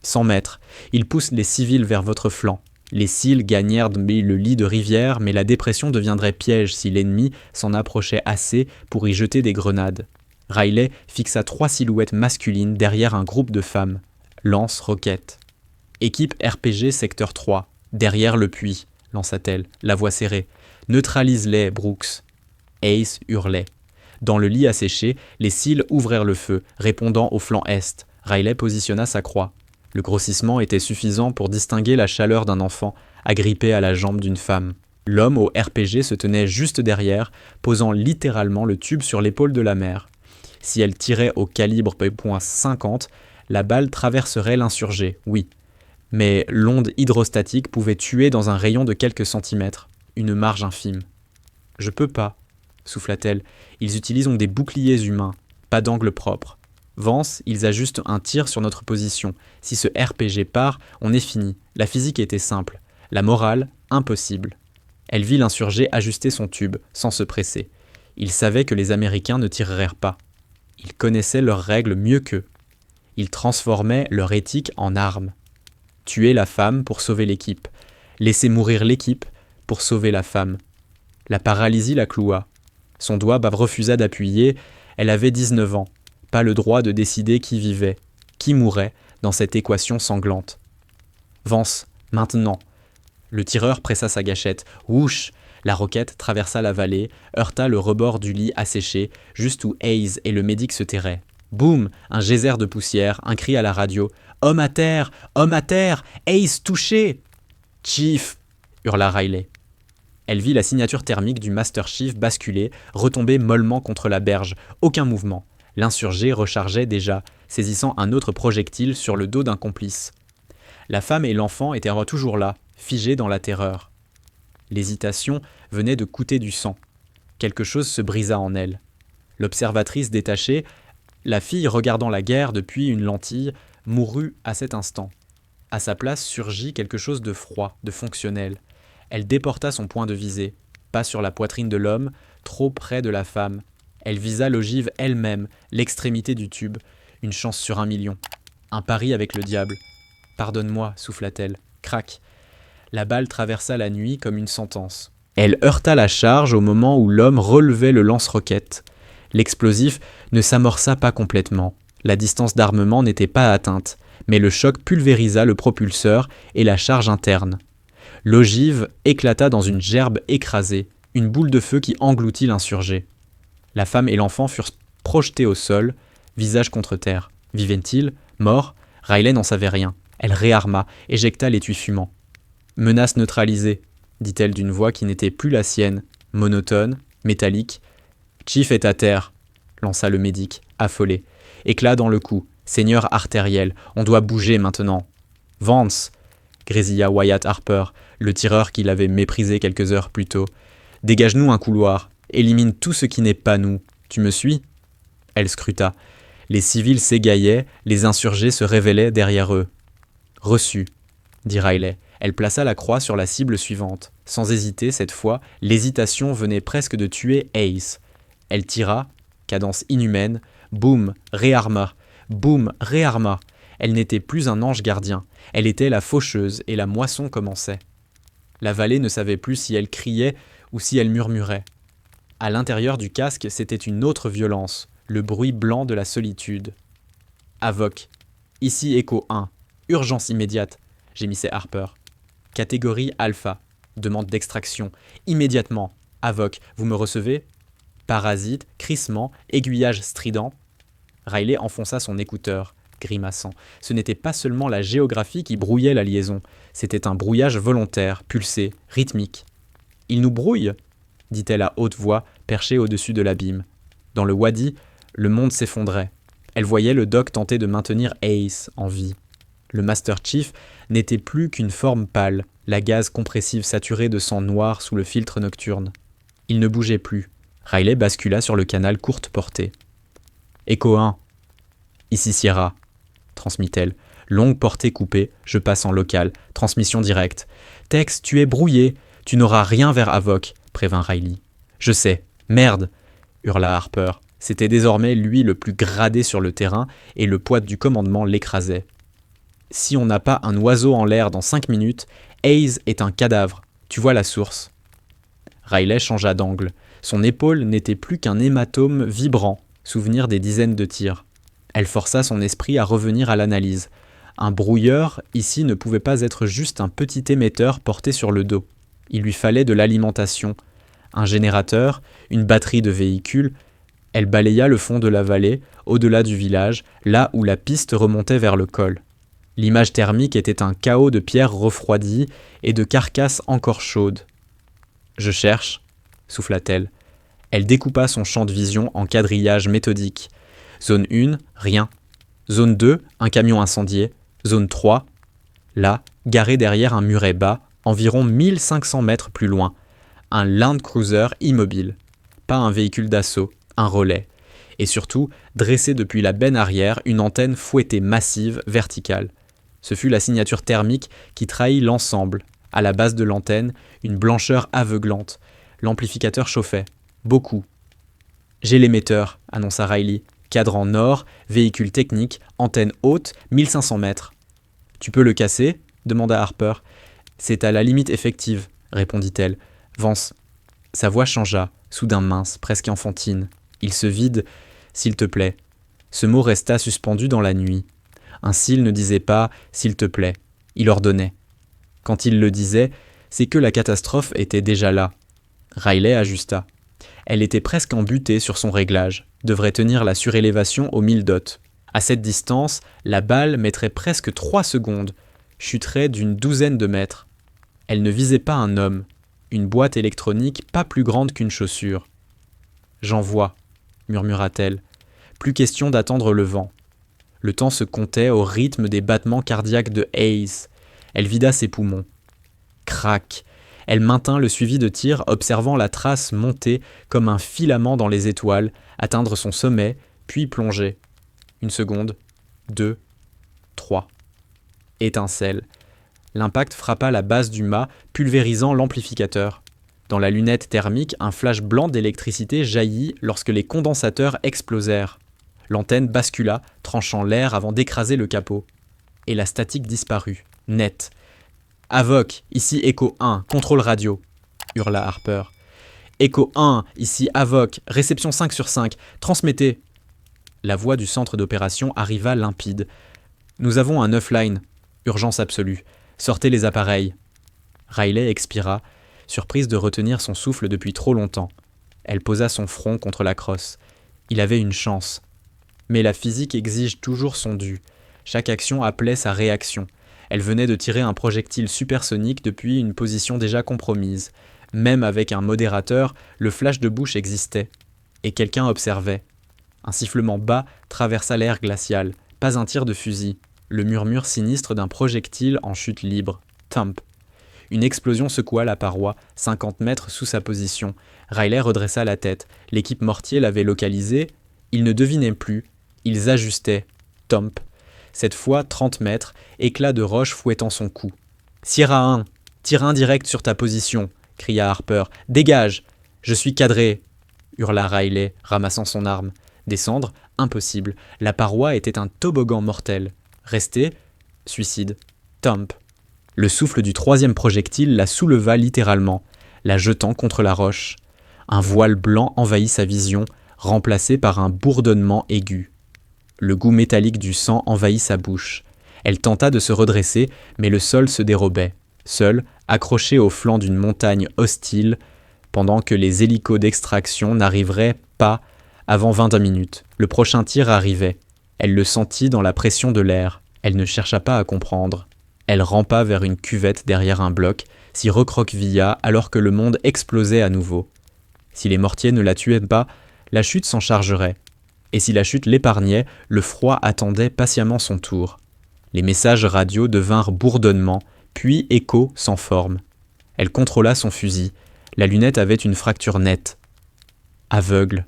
100 mètres. Ils poussent les civils vers votre flanc. Les cils gagnèrent le lit de rivière, mais la dépression deviendrait piège si l'ennemi s'en approchait assez pour y jeter des grenades. Riley fixa 3 silhouettes masculines derrière un groupe de femmes. Lance-roquettes. Équipe RPG secteur 3, derrière le puits, lança-t-elle, la voix serrée. Neutralise-les, Brooks. Ace hurlait. Dans le lit asséché, les cils ouvrirent le feu, répondant au flanc est. Riley positionna sa croix. Le grossissement était suffisant pour distinguer la chaleur d'un enfant, agrippé à la jambe d'une femme. L'homme au RPG se tenait juste derrière, posant littéralement le tube sur l'épaule de la mère. Si elle tirait au calibre .50, la balle traverserait l'insurgé, oui. Mais l'onde hydrostatique pouvait tuer dans un rayon de quelques centimètres, une marge infime. « Je peux pas », souffla-t-elle. « Ils utilisent des boucliers humains, pas d'angle propre. Vance, ils ajustent un tir sur notre position. Si ce RPG part, on est fini. La physique était simple. La morale, impossible. » Elle vit l'insurgé ajuster son tube, sans se presser. Il savait que les Américains ne tireraient pas. Ils connaissaient leurs règles mieux qu'eux. Ils transformaient leur éthique en arme. Tuer la femme pour sauver l'équipe. Laisser mourir l'équipe pour sauver la femme. La paralysie la cloua. Son doigt refusa d'appuyer. Elle avait 19 ans. Pas le droit de décider qui vivait, qui mourait dans cette équation sanglante. Vance, maintenant. Le tireur pressa sa gâchette. Whoosh! La roquette traversa la vallée, heurta le rebord du lit asséché, juste où Hayes et le médic se terraient. Boum! Un geyser de poussière, un cri à la radio. Homme à terre! Homme à terre! Hayes touché! Chief! Hurla Riley. Elle vit la signature thermique du Master Chief basculer, retomber mollement contre la berge. Aucun mouvement. L'insurgé rechargeait déjà, saisissant un autre projectile sur le dos d'un complice. La femme et l'enfant étaient toujours là, figés dans la terreur. L'hésitation venait de coûter du sang. Quelque chose se brisa en elle. L'observatrice détachée, la fille regardant la guerre depuis une lentille, mourut à cet instant. À sa place surgit quelque chose de froid, de fonctionnel. Elle déporta son point de visée, pas sur la poitrine de l'homme, trop près de la femme. Elle visa l'ogive elle-même, l'extrémité du tube. Une chance sur 1 million. Un pari avec le diable. Pardonne-moi, souffla-t-elle. Crac. La balle traversa la nuit comme une sentence. Elle heurta la charge au moment où l'homme relevait le lance-roquette. L'explosif ne s'amorça pas complètement. La distance d'armement n'était pas atteinte, mais le choc pulvérisa le propulseur et la charge interne. L'ogive éclata dans une gerbe écrasée, une boule de feu qui engloutit l'insurgé. La femme et l'enfant furent projetés au sol, visage contre terre. Vivaient-ils? Morts? Riley n'en savait rien. Elle réarma, éjecta l'étui fumant. « Menace neutralisée », dit-elle d'une voix qui n'était plus la sienne, monotone, métallique. « Chief est à terre », lança le médic, affolé. Éclat dans le cou, seigneur artériel, on doit bouger maintenant. « Vance !» grésilla Wyatt Harper, le tireur qu'il avait méprisé quelques heures plus tôt. « Dégage-nous un couloir, élimine tout ce qui n'est pas nous. Tu me suis ?» Elle scruta. Les civils s'égaillaient, les insurgés se révélaient derrière eux. « Reçu », dit Riley. Elle plaça la croix sur la cible suivante. Sans hésiter, cette fois, l'hésitation venait presque de tuer Ace. Elle tira, cadence inhumaine, boum, réarma, boum, réarma. Elle n'était plus un ange gardien, elle était la faucheuse et la moisson commençait. La vallée ne savait plus si elle criait ou si elle murmurait. À l'intérieur du casque, c'était une autre violence, le bruit blanc de la solitude. « Avoc. Ici Echo 1. Urgence immédiate », gémissait Harper. « Catégorie Alpha. Demande d'extraction. Immédiatement. Avoc, vous me recevez ?» Parasite, crissement, aiguillage strident. Riley enfonça son écouteur, grimaçant. Ce n'était pas seulement la géographie qui brouillait la liaison, c'était un brouillage volontaire, pulsé, rythmique. « Il nous brouille !» dit-elle à haute voix, perchée au-dessus de l'abîme. Dans le wadi, le monde s'effondrait. Elle voyait le doc tenter de maintenir Ace en vie. Le Master Chief n'était plus qu'une forme pâle, la gaze compressive saturée de sang noir sous le filtre nocturne. Il ne bougeait plus. Riley bascula sur le canal courte portée. « Echo 1. Ici Sierra », transmit-elle. Longue portée coupée, je passe en local. Transmission directe. « Tex, tu es brouillé. Tu n'auras rien vers Avoc », prévint Riley. « Je sais. Merde !» hurla Harper. C'était désormais lui le plus gradé sur le terrain et le poids du commandement l'écrasait. « Si on n'a pas un oiseau en l'air dans 5 minutes, Hayes est un cadavre. Tu vois la source. » Riley changea d'angle. Son épaule n'était plus qu'un hématome vibrant, souvenir des dizaines de tirs. Elle força son esprit à revenir à l'analyse. Un brouilleur, ici, ne pouvait pas être juste un petit émetteur porté sur le dos. Il lui fallait de l'alimentation. Un générateur, une batterie de véhicules. Elle balaya le fond de la vallée, au-delà du village, là où la piste remontait vers le col. L'image thermique était un chaos de pierres refroidies et de carcasses encore chaudes. « Je cherche », souffla-t-elle. Elle découpa son champ de vision en quadrillage méthodique. Zone 1, rien. Zone 2, un camion incendié. Zone 3, là, garé derrière un muret bas, environ 1500 mètres plus loin. Un Land Cruiser immobile. Pas un véhicule d'assaut, un relais. Et surtout, dressé depuis la benne arrière, une antenne fouettée massive, verticale. Ce fut la signature thermique qui trahit l'ensemble. À la base de l'antenne, une blancheur aveuglante. L'amplificateur chauffait. Beaucoup. « J'ai l'émetteur », annonça Riley. « Cadran nord, véhicule technique, antenne haute, 1500 mètres. »« Tu peux le casser ?» demanda Harper. « C'est à la limite effective », répondit-elle. « Vance. » Sa voix changea, soudain mince, presque enfantine. « Il se vide, s'il te plaît. » Ce mot resta suspendu dans la nuit. Un s'il ne disait pas « s'il te plaît ». Il ordonnait. Quand il le disait, c'est que la catastrophe était déjà là. Riley ajusta. Elle était presque embutée sur son réglage, devrait tenir la surélévation au 1000 dots. À cette distance, la balle mettrait presque 3 secondes, chuterait d'une douzaine de mètres. Elle ne visait pas un homme, une boîte électronique pas plus grande qu'une chaussure. « J'envoie », murmura-t-elle. Plus question d'attendre le vent. Le temps se comptait au rythme des battements cardiaques de Hayes. Elle vida ses poumons. Crac. Elle maintint le suivi de tir, observant la trace monter comme un filament dans les étoiles, atteindre son sommet, puis plonger. 1 seconde, 2, 3. Étincelle. L'impact frappa la base du mât, pulvérisant l'amplificateur. Dans la lunette thermique, un flash blanc d'électricité jaillit lorsque les condensateurs explosèrent. L'antenne bascula, tranchant l'air avant d'écraser le capot. Et la statique disparut, net. « Avoc, ici Echo 1, contrôle radio !» hurla Harper. « Echo 1, ici Avoc, réception 5 sur 5, transmettez !» La voix du centre d'opération arriva limpide. « Nous avons un offline, urgence absolue. Sortez les appareils. » Riley expira, surprise de retenir son souffle depuis trop longtemps. Elle posa son front contre la crosse. Il avait une chance. Mais la physique exige toujours son dû. Chaque action appelait sa réaction. Elle venait de tirer un projectile supersonique depuis une position déjà compromise. Même avec un modérateur, le flash de bouche existait. Et quelqu'un observait. Un sifflement bas traversa l'air glacial. Pas un tir de fusil. Le murmure sinistre d'un projectile en chute libre. Thump. Une explosion secoua la paroi, 50 mètres sous sa position. Riley redressa la tête. L'équipe mortier l'avait localisé. Ils ne devinaient plus. Ils ajustaient. Thump. Cette fois, 30 mètres, éclat de roche fouettant son cou. « Sierra 1, tir indirect sur ta position !» cria Harper. « Dégage ! Je suis cadré !» hurla Riley, ramassant son arme. Descendre, impossible. La paroi était un toboggan mortel. Rester, suicide. Thump. Le souffle du troisième projectile la souleva littéralement, la jetant contre la roche. Un voile blanc envahit sa vision, remplacé par un bourdonnement aigu. Le goût métallique du sang envahit sa bouche. Elle tenta de se redresser, mais le sol se dérobait. Seule, accrochée au flanc d'une montagne hostile, pendant que les hélicos d'extraction n'arriveraient pas avant 20 minutes. Le prochain tir arrivait. Elle le sentit dans la pression de l'air. Elle ne chercha pas à comprendre. Elle rampa vers une cuvette derrière un bloc, s'y recroquevilla alors que le monde explosait à nouveau. Si les mortiers ne la tuaient pas, la chute s'en chargerait. Et si la chute l'épargnait, le froid attendait patiemment son tour. Les messages radio devinrent bourdonnement, puis écho sans forme. Elle contrôla son fusil. La lunette avait une fracture nette. « Aveugle »,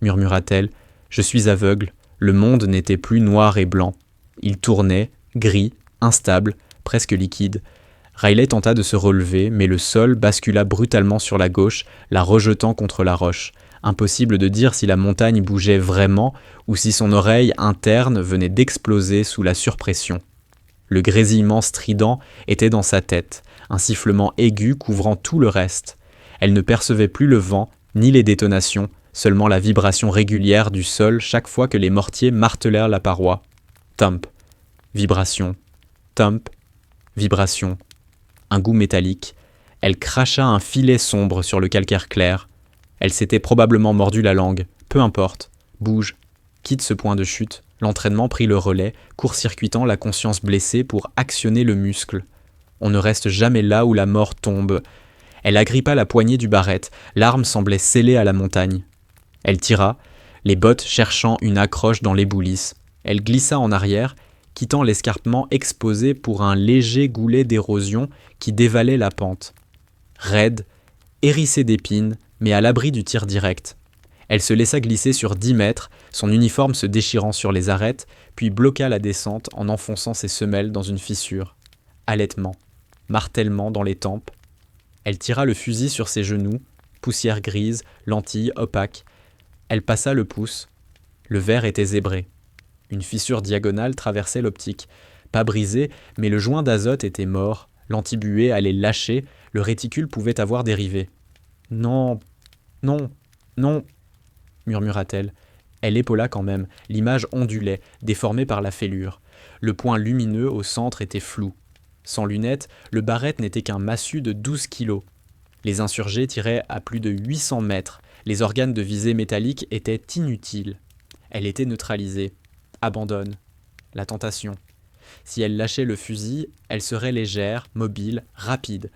murmura-t-elle, « je suis aveugle. Le monde n'était plus noir et blanc. Il tournait, gris, instable, presque liquide. » Riley tenta de se relever, mais le sol bascula brutalement sur la gauche, la rejetant contre la roche. Impossible de dire si la montagne bougeait vraiment ou si son oreille interne venait d'exploser sous la surpression. Le grésillement strident était dans sa tête, un sifflement aigu couvrant tout le reste. Elle ne percevait plus le vent, ni les détonations, seulement la vibration régulière du sol chaque fois que les mortiers martelèrent la paroi. Thump. Vibration. Thump. Vibration. Un goût métallique. Elle cracha un filet sombre sur le calcaire clair. Elle s'était probablement mordu la langue. Peu importe. Bouge. Quitte ce point de chute. L'entraînement prit le relais, court-circuitant la conscience blessée pour actionner le muscle. On ne reste jamais là où la mort tombe. Elle agrippa la poignée du barrette. L'arme semblait scellée à la montagne. Elle tira, les bottes cherchant une accroche dans l'éboulis. Elle glissa en arrière, quittant l'escarpement exposé pour un léger goulet d'érosion qui dévalait la pente. Raide, hérissée d'épines, mais à l'abri du tir direct. Elle se laissa glisser sur 10 mètres, son uniforme se déchirant sur les arêtes, puis bloqua la descente en enfonçant ses semelles dans une fissure. Halètement, martèlement dans les tempes. Elle tira le fusil sur ses genoux, poussière grise, lentille opaque. Elle passa le pouce. Le verre était zébré. Une fissure diagonale traversait l'optique. Pas brisée, mais le joint d'azote était mort. L'antibuée allait lâcher, le réticule pouvait avoir dérivé. « Non, non, non !» murmura-t-elle. Elle épaula quand même. L'image ondulait, déformée par la fêlure. Le point lumineux au centre était flou. Sans lunettes, le barrette n'était qu'un massue de 12 kilos. Les insurgés tiraient à plus de 800 mètres. Les organes de visée métallique étaient inutiles. Elle était neutralisée. Abandonne. La tentation. Si elle lâchait le fusil, elle serait légère, mobile, rapide.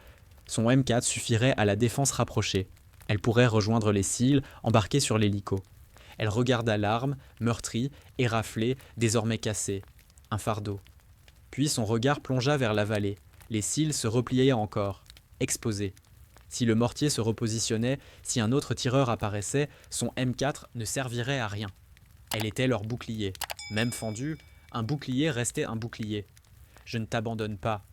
Son M4 suffirait à la défense rapprochée. Elle pourrait rejoindre les cils, embarquer sur l'hélico. Elle regarda l'arme, meurtrie, éraflée, désormais cassée. Un fardeau. Puis son regard plongea vers la vallée. Les cils se repliaient encore, exposés. Si le mortier se repositionnait, si un autre tireur apparaissait, son M4 ne servirait à rien. Elle était leur bouclier. Même fendu, un bouclier restait un bouclier. « Je ne t'abandonne pas »,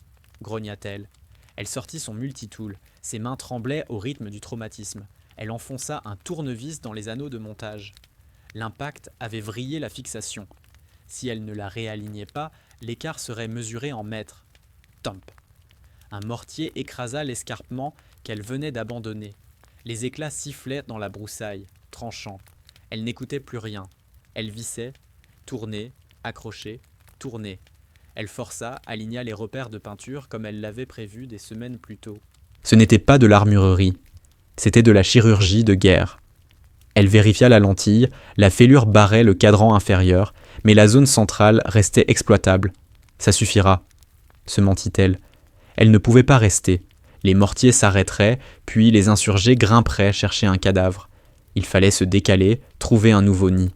grogna-t-elle. Elle sortit son multitool. Ses mains tremblaient au rythme du traumatisme. Elle enfonça un tournevis dans les anneaux de montage. L'impact avait vrillé la fixation. Si elle ne la réalignait pas, l'écart serait mesuré en mètres. Tomp. Un mortier écrasa l'escarpement qu'elle venait d'abandonner. Les éclats sifflaient dans la broussaille, tranchant. Elle n'écoutait plus rien. Elle vissait, tournait, accrochait, tournait. Elle força, aligna les repères de peinture comme elle l'avait prévu des semaines plus tôt. Ce n'était pas de l'armurerie, c'était de la chirurgie de guerre. Elle vérifia la lentille, la fêlure barrait le cadran inférieur, mais la zone centrale restait exploitable. Ça suffira, se mentit-elle. Elle ne pouvait pas rester. Les mortiers s'arrêteraient, puis les insurgés grimperaient chercher un cadavre. Il fallait se décaler, trouver un nouveau nid.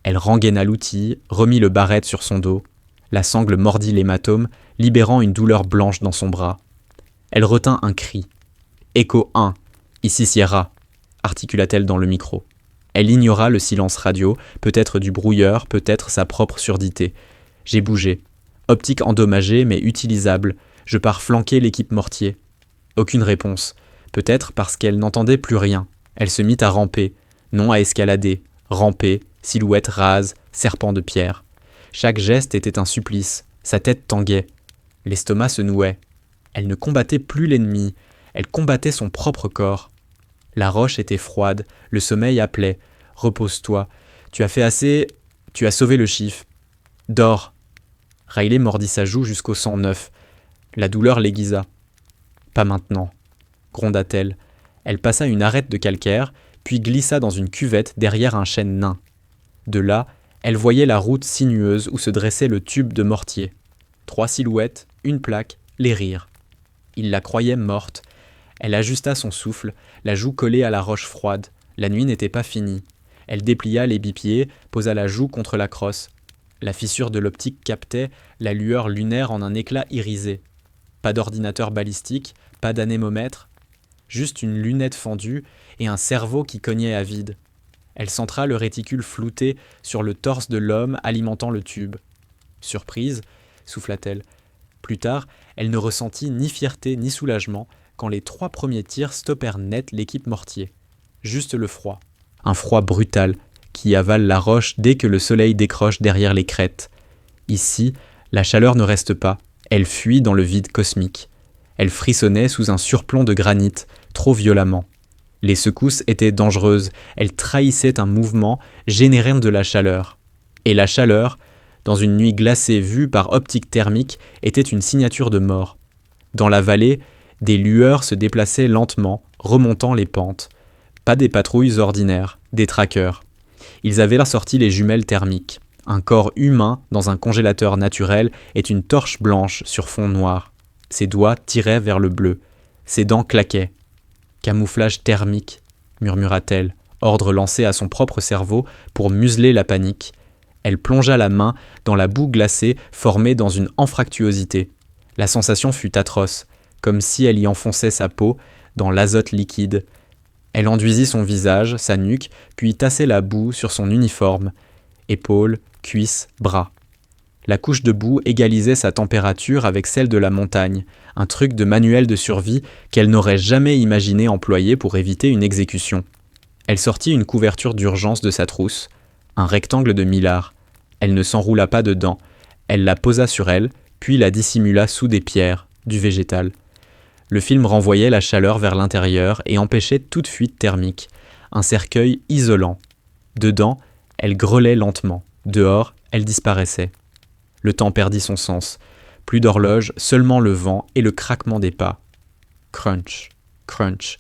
Elle rengaina l'outil, remit le barrette sur son dos. La sangle mordit l'hématome, libérant une douleur blanche dans son bras. Elle retint un cri. « Écho 1, ici Sierra », articula-t-elle dans le micro. Elle ignora le silence radio, peut-être du brouilleur, peut-être sa propre surdité. J'ai bougé. Optique endommagée mais utilisable. Je pars flanquer l'équipe mortier. Aucune réponse. Peut-être parce qu'elle n'entendait plus rien. Elle se mit à ramper, non à escalader. Ramper, silhouette rase, serpent de pierre. Chaque geste était un supplice. Sa tête tanguait. L'estomac se nouait. Elle ne combattait plus l'ennemi. Elle combattait son propre corps. La roche était froide, le sommeil appelait. « Repose-toi. Tu as fait assez. Tu as sauvé le chiffre. Dors. » Riley mordit sa joue jusqu'au sang neuf. La douleur l'aiguisa. « Pas maintenant, » gronda-t-elle. Elle passa une arête de calcaire, puis glissa dans une cuvette derrière un chêne nain. De là, elle voyait la route sinueuse où se dressait le tube de mortier. 3 silhouettes, une plaque, les rires. Il la croyait morte. Elle ajusta son souffle, la joue collée à la roche froide. La nuit n'était pas finie. Elle déplia les bipieds, posa la joue contre la crosse. La fissure de l'optique captait la lueur lunaire en un éclat irisé. Pas d'ordinateur balistique, pas d'anémomètre, juste une lunette fendue et un cerveau qui cognait à vide. Elle centra le réticule flouté sur le torse de l'homme alimentant le tube. Surprise, souffla-t-elle. Plus tard, elle ne ressentit ni fierté ni soulagement quand les 3 premiers tirs stoppèrent net l'équipe mortier. Juste le froid. Un froid brutal qui avale la roche dès que le soleil décroche derrière les crêtes. Ici, la chaleur ne reste pas, elle fuit dans le vide cosmique. Elle frissonnait sous un surplomb de granit, trop violemment. Les secousses étaient dangereuses, elles trahissaient un mouvement, générant de la chaleur. Et la chaleur, dans une nuit glacée vue par optique thermique, était une signature de mort. Dans la vallée, des lueurs se déplaçaient lentement, remontant les pentes. Pas des patrouilles ordinaires, des trackers. Ils avaient sorti les jumelles thermiques. Un corps humain dans un congélateur naturel est une torche blanche sur fond noir. Ses doigts tiraient vers le bleu. Ses dents claquaient. Camouflage thermique, murmura-t-elle, ordre lancé à son propre cerveau pour museler la panique. Elle plongea la main dans la boue glacée formée dans une anfractuosité. La sensation fut atroce, comme si elle y enfonçait sa peau dans l'azote liquide. Elle enduisit son visage, sa nuque, puis tassait la boue sur son uniforme. Épaules, cuisses, bras. La couche de boue égalisait sa température avec celle de la montagne, un truc de manuel de survie qu'elle n'aurait jamais imaginé employer pour éviter une exécution. Elle sortit une couverture d'urgence de sa trousse, un rectangle de millard. Elle ne s'enroula pas dedans. Elle la posa sur elle, puis la dissimula sous des pierres, du végétal. Le film renvoyait la chaleur vers l'intérieur et empêchait toute fuite thermique. Un cercueil isolant. Dedans, elle grelait lentement. Dehors, elle disparaissait. Le temps perdit son sens. Plus d'horloge, seulement le vent et le craquement des pas. Crunch, crunch.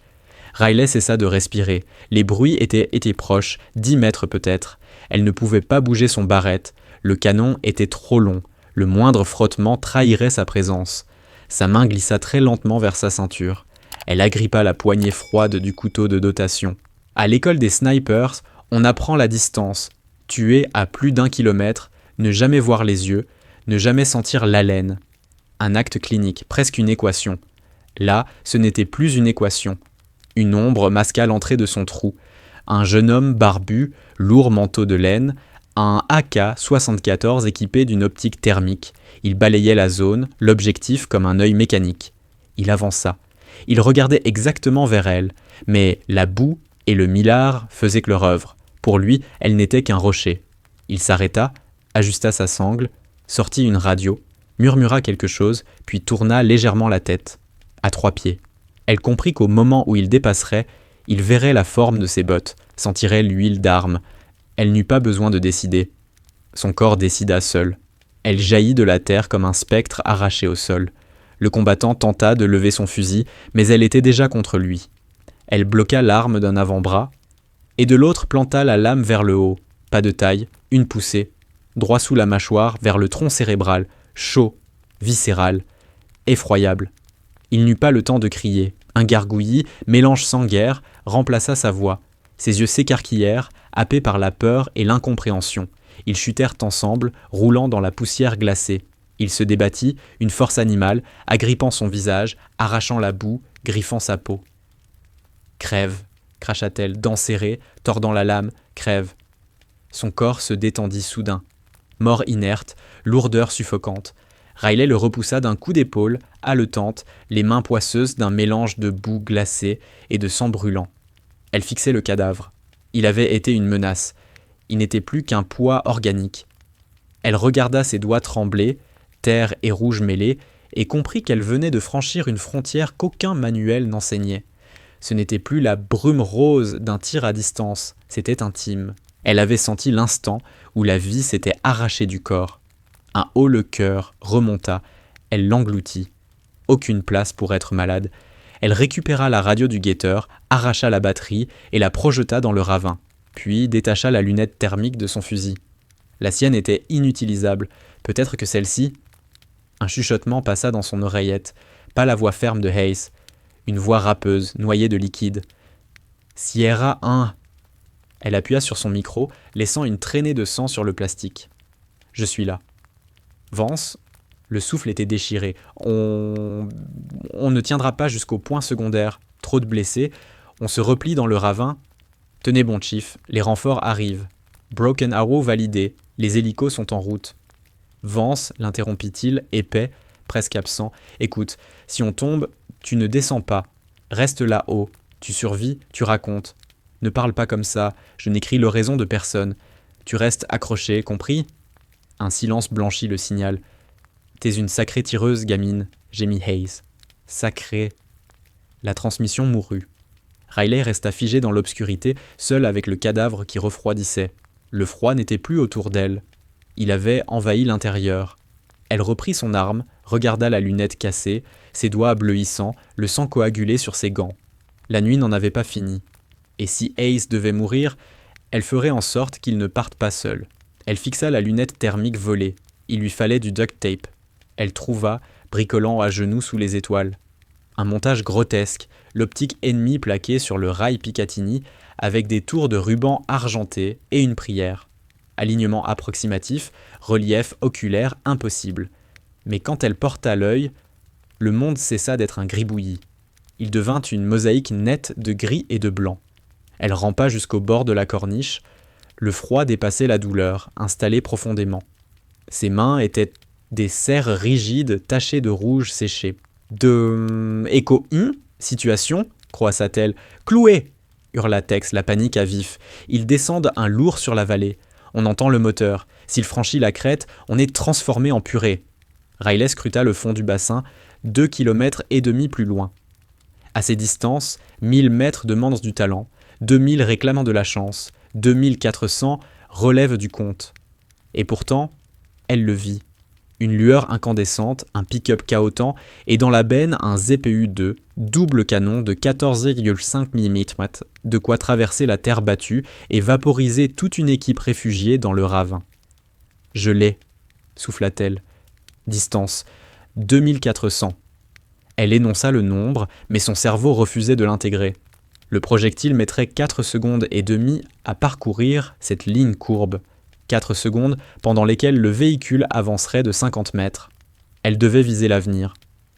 Riley cessa de respirer. Les bruits étaient proches, 10 mètres peut-être. Elle ne pouvait pas bouger son barrette. Le canon était trop long. Le moindre frottement trahirait sa présence. Sa main glissa très lentement vers sa ceinture. Elle agrippa la poignée froide du couteau de dotation. À l'école des snipers, on apprend la distance. Tuer à plus d'1 kilomètre, ne jamais voir les yeux, ne jamais sentir l'haleine. Un acte clinique, presque une équation. Là, ce n'était plus une équation. Une ombre masqua l'entrée de son trou. Un jeune homme barbu, lourd manteau de laine, Un AK-74 équipé d'une optique thermique. Il balayait la zone, l'objectif comme un œil mécanique. Il avança. Il regardait exactement vers elle, mais la boue et le millard faisaient que leur œuvre. Pour lui, elle n'était qu'un rocher. Il s'arrêta, ajusta sa sangle, sortit une radio, murmura quelque chose, puis tourna légèrement la tête, à 3 pieds. Elle comprit qu'au moment où il dépasserait, il verrait la forme de ses bottes, sentirait l'huile d'armes. Elle n'eut pas besoin de décider. Son corps décida seul. Elle jaillit de la terre comme un spectre arraché au sol. Le combattant tenta de lever son fusil, mais elle était déjà contre lui. Elle bloqua l'arme d'un avant-bras, et de l'autre planta la lame vers le haut. Pas de taille, une poussée, droit sous la mâchoire, vers le tronc cérébral, chaud, viscéral, effroyable. Il n'eut pas le temps de crier. Un gargouillis, mélange sans-guerre, remplaça sa voix. Ses yeux s'écarquillèrent, happés par la peur et l'incompréhension. Ils chutèrent ensemble, roulant dans la poussière glacée. Il se débattit, une force animale, agrippant son visage, arrachant la boue, griffant sa peau. « Crève !» cracha-t-elle, dents serrées, tordant la lame. « Crève !» Son corps se détendit soudain. Mort inerte, lourdeur suffocante. Riley le repoussa d'un coup d'épaule, haletante, les mains poisseuses d'un mélange de boue glacée et de sang brûlant. Elle fixait le cadavre. Il avait été une menace. Il n'était plus qu'un poids organique. Elle regarda ses doigts trembler, terre et rouge mêlés, et comprit qu'elle venait de franchir une frontière qu'aucun manuel n'enseignait. Ce n'était plus la brume rose d'un tir à distance, c'était intime. Elle avait senti l'instant où la vie s'était arrachée du corps. Un haut-le-cœur remonta, elle l'engloutit. Aucune place pour être malade. Elle récupéra la radio du guetteur, arracha la batterie et la projeta dans le ravin, puis détacha la lunette thermique de son fusil. La sienne était inutilisable, peut-être que celle-ci... Un chuchotement passa dans son oreillette, pas la voix ferme de Hayes, une voix râpeuse, noyée de liquide. « Sierra 1 !» Elle appuya sur son micro, laissant une traînée de sang sur le plastique. « Je suis là. » Vance, le souffle était déchiré. On ne tiendra pas jusqu'au point secondaire. Trop de blessés. On se replie dans le ravin. Tenez bon, Chief, les renforts arrivent. Broken Arrow validé. Les hélicos sont en route. Vance, l'interrompit-il, épais, presque absent. Écoute, si on tombe, tu ne descends pas. Reste là-haut. Tu survis, tu racontes. Ne parle pas comme ça. Je n'écris l'oraison de personne. Tu restes accroché, compris ? Un silence blanchit le signal. « T'es une sacrée tireuse, gamine », gémit Hayes. « Sacrée ». La transmission mourut. Riley resta figé dans l'obscurité, seul avec le cadavre qui refroidissait. Le froid n'était plus autour d'elle. Il avait envahi l'intérieur. Elle reprit son arme, regarda la lunette cassée, ses doigts bleuissants, le sang coagulé sur ses gants. La nuit n'en avait pas fini. Et si Hayes devait mourir, elle ferait en sorte qu'il ne parte pas seul. Elle fixa la lunette thermique volée. Il lui fallait du duct tape. Elle trouva, bricolant à genoux sous les étoiles. Un montage grotesque, l'optique ennemie plaquée sur le rail Picatinny, avec des tours de ruban argentés et une prière. Alignement approximatif, relief oculaire impossible. Mais quand elle porta l'œil, le monde cessa d'être un gribouillis. Il devint une mosaïque nette de gris et de blanc. Elle rampa jusqu'au bord de la corniche. Le froid dépassait la douleur, installée profondément. Ses mains étaient des serres rigides tachées de rouge séché. Écho situation, croissa-t-elle. Cloué hurla Tex, la panique à vif. Ils descendent un lourd sur la vallée. On entend le moteur. S'il franchit la crête, on est transformé en purée. Riley scruta le fond du bassin, 2,5 kilomètres plus loin. À ces distances, 1000 mètres demandent du talent, 2000 réclamant de la chance, 2400 relèvent du compte. Et pourtant, elle le vit. Une lueur incandescente, un pick-up cahotant, et dans la benne un ZPU-2, double canon de 14,5 mm, de quoi traverser la terre battue et vaporiser toute une équipe réfugiée dans le ravin. « Je l'ai », souffla-t-elle. Distance, 2400. Elle énonça le nombre, mais son cerveau refusait de l'intégrer. Le projectile mettrait 4 secondes et demie à parcourir cette ligne courbe. 4 secondes pendant lesquelles le véhicule avancerait de 50 mètres. Elle devait viser l'avenir,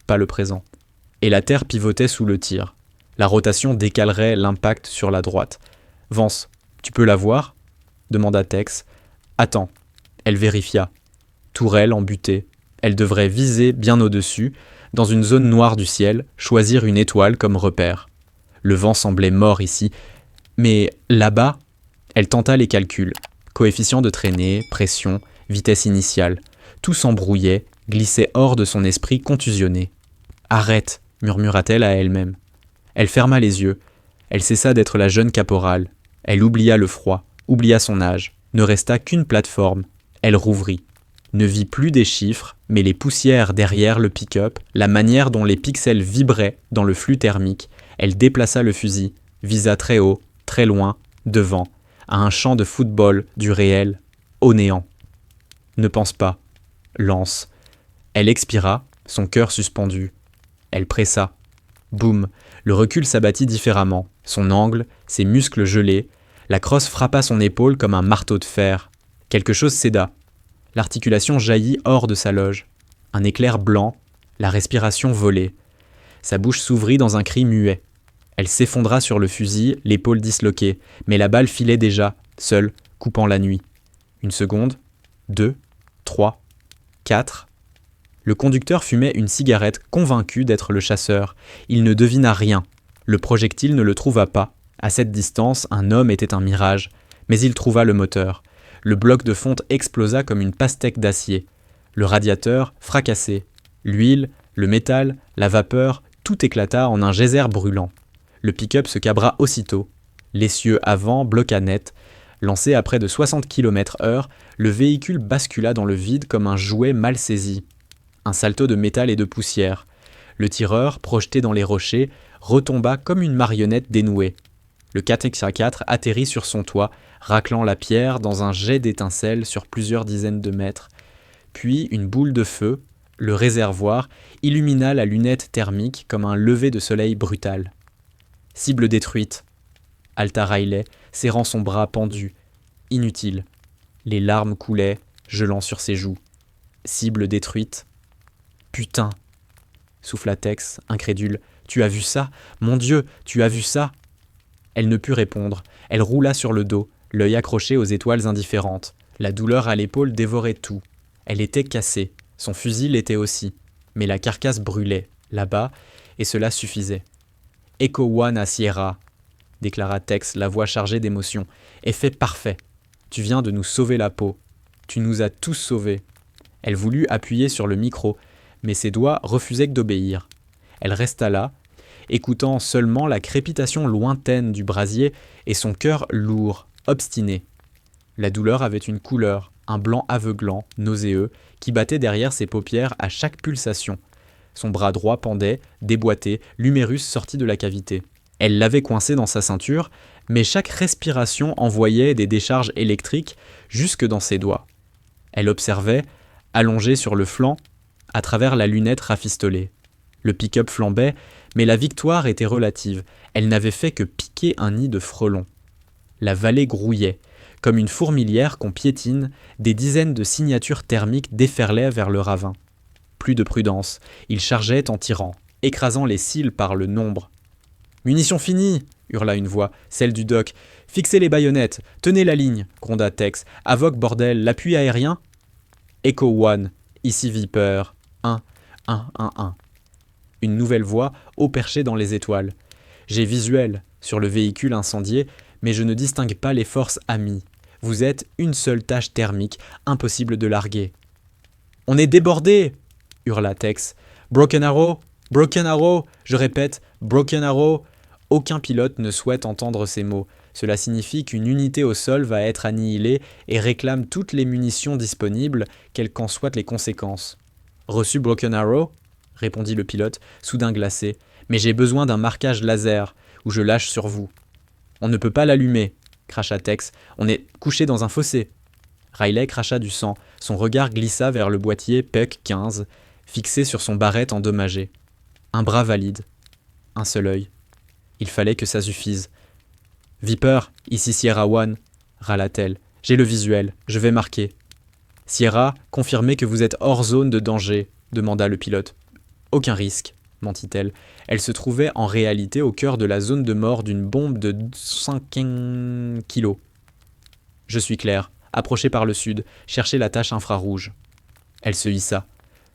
pas le présent. Et la Terre pivotait sous le tir. La rotation décalerait l'impact sur la droite. « Vance, tu peux la voir ?» demanda Tex. Attends. Elle vérifia. Tourelle embutée. Elle devrait viser bien au-dessus, dans une zone noire du ciel, choisir une étoile comme repère. Le vent semblait mort ici, mais là-bas, elle tenta les calculs. Coefficient de traînée, pression, vitesse initiale. Tout s'embrouillait, glissait hors de son esprit contusionné. « Arrête !» murmura-t-elle à elle-même. Elle ferma les yeux. Elle cessa d'être la jeune caporale. Elle oublia le froid, oublia son âge. Ne resta qu'une plateforme. Elle rouvrit. Ne vit plus des chiffres, mais les poussières derrière le pick-up, la manière dont les pixels vibraient dans le flux thermique. Elle déplaça le fusil, visa très haut, très loin, devant, à un champ de football du réel, au néant. Ne pense pas. Lance. Elle expira, son cœur suspendu. Elle pressa. Boum. Le recul s'abattit différemment. Son angle, ses muscles gelés. La crosse frappa son épaule comme un marteau de fer. Quelque chose céda. L'articulation jaillit hors de sa loge. Un éclair blanc, la respiration volée. Sa bouche s'ouvrit dans un cri muet. Elle s'effondra sur le fusil, l'épaule disloquée, mais la balle filait déjà, seule, coupant la nuit. Une seconde, 2, 3, 4. Le conducteur fumait une cigarette, convaincu d'être le chasseur. Il ne devina rien. Le projectile ne le trouva pas. À cette distance, un homme était un mirage. Mais il trouva le moteur. Le bloc de fonte explosa comme une pastèque d'acier. Le radiateur, fracassé. L'huile, le métal, la vapeur, tout éclata en un geyser brûlant. Le pick-up se cabra aussitôt. L'essieu avant bloqua net. Lancé à près de 60 km/h, le véhicule bascula dans le vide comme un jouet mal saisi. Un salto de métal et de poussière. Le tireur, projeté dans les rochers, retomba comme une marionnette dénouée. Le 4x4 atterrit sur son toit, raclant la pierre dans un jet d'étincelles sur plusieurs dizaines de mètres. Puis une boule de feu, le réservoir, illumina la lunette thermique comme un lever de soleil brutal. Cible détruite. Halta Riley, serrant son bras pendu. Inutile. Les larmes coulaient, gelant sur ses joues. Cible détruite. Putain, souffla Tex, incrédule. Tu as vu ça? Mon Dieu, tu as vu ça? Elle ne put répondre. Elle roula sur le dos, l'œil accroché aux étoiles indifférentes. La douleur à l'épaule dévorait tout. Elle était cassée. Son fusil l'était aussi. Mais la carcasse brûlait, là-bas, et cela suffisait. « Echo One à Sierra », déclara Tex, la voix chargée d'émotion. « Effet parfait. Tu viens de nous sauver la peau. Tu nous as tous sauvés. » Elle voulut appuyer sur le micro, mais ses doigts refusaient d'obéir. Elle resta là, écoutant seulement la crépitation lointaine du brasier et son cœur lourd, obstiné. La douleur avait une couleur, un blanc aveuglant, nauséeux, qui battait derrière ses paupières à chaque pulsation. Son bras droit pendait, déboîté, l'humérus sorti de la cavité. Elle l'avait coincé dans sa ceinture, mais chaque respiration envoyait des décharges électriques jusque dans ses doigts. Elle observait, allongée sur le flanc, à travers la lunette rafistolée. Le pick-up flambait, mais la victoire était relative. Elle n'avait fait que piquer un nid de frelons. La vallée grouillait. Comme une fourmilière qu'on piétine, des dizaines de signatures thermiques déferlaient vers le ravin. Plus de prudence. Il chargeait en tirant, écrasant les cils par le nombre. « Munitions finies !» hurla une voix, celle du doc. « Fixez les baïonnettes, tenez la ligne !» gronda Tex. « Avoc, bordel, l'appui aérien !»« Echo One, ici Viper. 1, 1, 1, 1. » Une nouvelle voix, haut perchée dans les étoiles. « J'ai visuel sur le véhicule incendié, mais je ne distingue pas les forces amies. Vous êtes une seule tache thermique, impossible de larguer. »« On est débordé !» hurla Tex. « Broken Arrow, Broken Arrow, je répète, Broken Arrow. » Aucun pilote ne souhaite entendre ces mots. Cela signifie qu'une unité au sol va être annihilée et réclame toutes les munitions disponibles, quelles qu'en soient les conséquences. « Reçu Broken Arrow ?» répondit le pilote, soudain glacé. « Mais j'ai besoin d'un marquage laser, ou je lâche sur vous. »« On ne peut pas l'allumer, » cracha Tex. « On est couché dans un fossé. » Riley cracha du sang. Son regard glissa vers le boîtier Puck 15, fixé sur son barrette endommagé. Un bras valide. Un seul œil. Il fallait que ça suffise. « Viper, ici Sierra One, » râla-t-elle. « J'ai le visuel, je vais marquer. »« Sierra, confirmez que vous êtes hors zone de danger, » demanda le pilote. « Aucun risque, » mentit-elle. Elle se trouvait en réalité au cœur de la zone de mort d'une bombe de 5 kilos. « Je suis clair. approcher par le sud, chercher la tache infrarouge. Elle se hissa.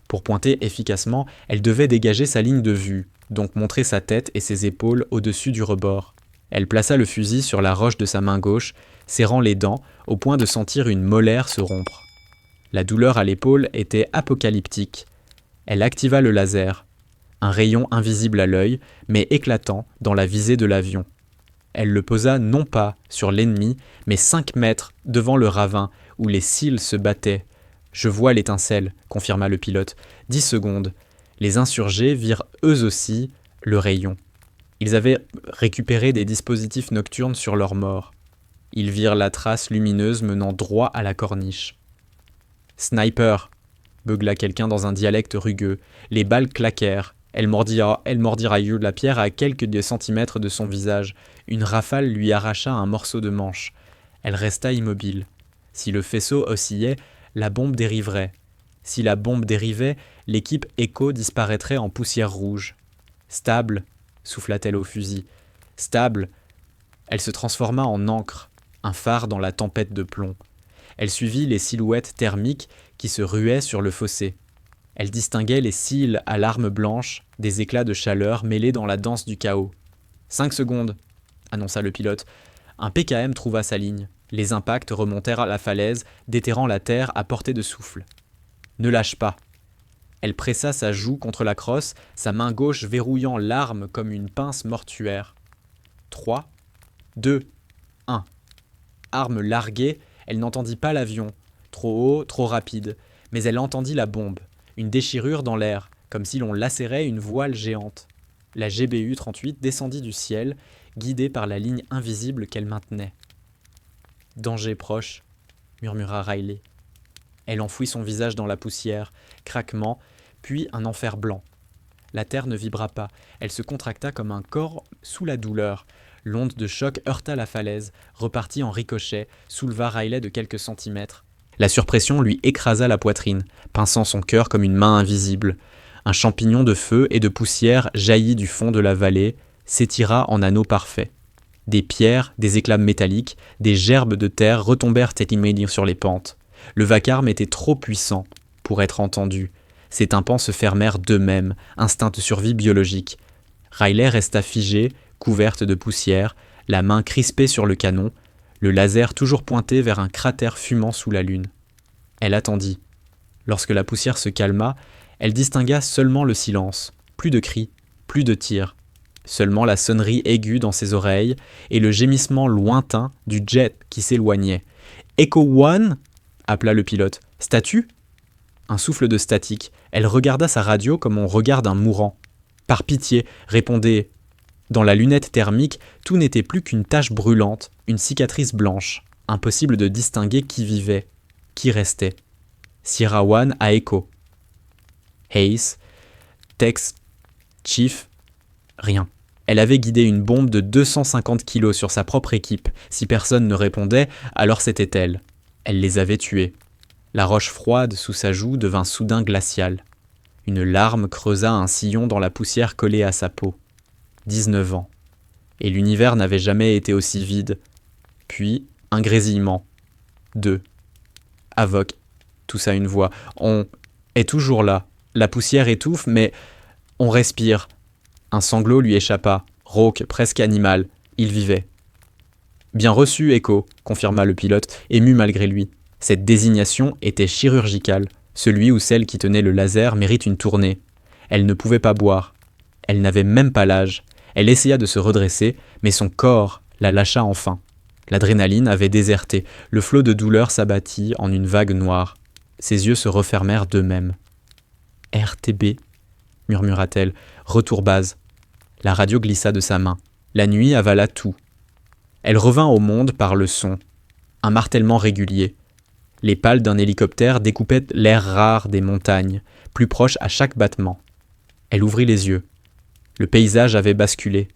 Pour pointer efficacement, elle devait dégager sa ligne de vue, donc montrer sa tête et ses épaules au-dessus du rebord. Elle plaça le fusil sur la roche de sa main gauche, serrant les dents au point de sentir une molaire se rompre. La douleur à l'épaule était apocalyptique. Elle activa le laser, un rayon invisible à l'œil, mais éclatant dans la visée de l'avion. Elle le posa non pas sur l'ennemi, mais 5 mètres devant le ravin où les cils se battaient. « Je vois l'étincelle », confirma le pilote. 10 secondes. Les insurgés virent eux aussi le rayon. Ils avaient récupéré des dispositifs nocturnes sur leur mort. Ils virent la trace lumineuse menant droit à la corniche. « Sniper !» beugla quelqu'un dans un dialecte rugueux. Les balles claquèrent. Elle mordira la pierre à quelques centimètres de son visage. Une rafale lui arracha un morceau de manche. Elle resta immobile. Si le faisceau oscillait, la bombe dériverait. Si la bombe dérivait, l'équipe Echo disparaîtrait en poussière rouge. Stable, souffla-t-elle au fusil. Stable. Elle se transforma en ancre, un phare dans la tempête de plomb. Elle suivit les silhouettes thermiques qui se ruaient sur le fossé. Elle distinguait les cils à larmes blanches, des éclats de chaleur mêlés dans la danse du chaos. 5 secondes, annonça le pilote. Un PKM trouva sa ligne. Les impacts remontèrent à la falaise, déterrant la terre à portée de souffle. Ne lâche pas. Elle pressa sa joue contre la crosse, sa main gauche verrouillant l'arme comme une pince mortuaire. 3, 2, 1. Arme larguée, elle n'entendit pas l'avion, trop haut, trop rapide, mais elle entendit la bombe, une déchirure dans l'air, comme si l'on lacérait une voile géante. La GBU-38 descendit du ciel, guidée par la ligne invisible qu'elle maintenait. « Danger proche », murmura Riley. Elle enfouit son visage dans la poussière, craquement, puis un enfer blanc. La terre ne vibra pas, elle se contracta comme un corps sous la douleur. L'onde de choc heurta la falaise, repartit en ricochet, souleva Riley de quelques centimètres. La surpression lui écrasa la poitrine, pinçant son cœur comme une main invisible. Un champignon de feu et de poussière jaillit du fond de la vallée, s'étira en anneau parfait. Des pierres, des éclats métalliques, des gerbes de terre retombèrent éliminer sur les pentes. Le vacarme était trop puissant pour être entendu. Ses tympans se fermèrent d'eux-mêmes, instinct de survie biologique. Riley resta figée, couverte de poussière, la main crispée sur le canon, le laser toujours pointé vers un cratère fumant sous la lune. Elle attendit. Lorsque la poussière se calma, elle distingua seulement le silence. Plus de cris, plus de tirs. Seulement la sonnerie aiguë dans ses oreilles et le gémissement lointain du jet qui s'éloignait. « Echo One » appela le pilote. « Statue » Un souffle de statique. Elle regarda sa radio comme on regarde un mourant. « Par pitié » répondait. Dans la lunette thermique, tout n'était plus qu'une tache brûlante, une cicatrice blanche. Impossible de distinguer qui vivait, qui restait. Sierra One à Echo. Hayes, Tex, Chief, rien. Elle avait guidé une bombe de 250 kilos sur sa propre équipe. Si personne ne répondait, alors c'était elle. Elle les avait tués. La roche froide sous sa joue devint soudain glaciale. Une larme creusa un sillon dans la poussière collée à sa peau. 19 ans. Et l'univers n'avait jamais été aussi vide. Puis, un grésillement. 2. Avoc, toussa une voix. On est toujours là. La poussière étouffe, mais on respire. Un sanglot lui échappa, rauque, presque animal. Il vivait. Bien reçu, Echo, confirma le pilote, ému malgré lui. Cette désignation était chirurgicale. Celui ou celle qui tenait le laser mérite une tournée. Elle ne pouvait pas boire. Elle n'avait même pas l'âge. Elle essaya de se redresser, mais son corps la lâcha enfin. L'adrénaline avait déserté. Le flot de douleur s'abattit en une vague noire. Ses yeux se refermèrent d'eux-mêmes. « RTB » murmura-t-elle. « Retour base. » La radio glissa de sa main. La nuit avala tout. Elle revint au monde par le son. Un martèlement régulier. Les pales d'un hélicoptère découpaient l'air rare des montagnes, plus proche à chaque battement. Elle ouvrit les yeux. Le paysage avait basculé.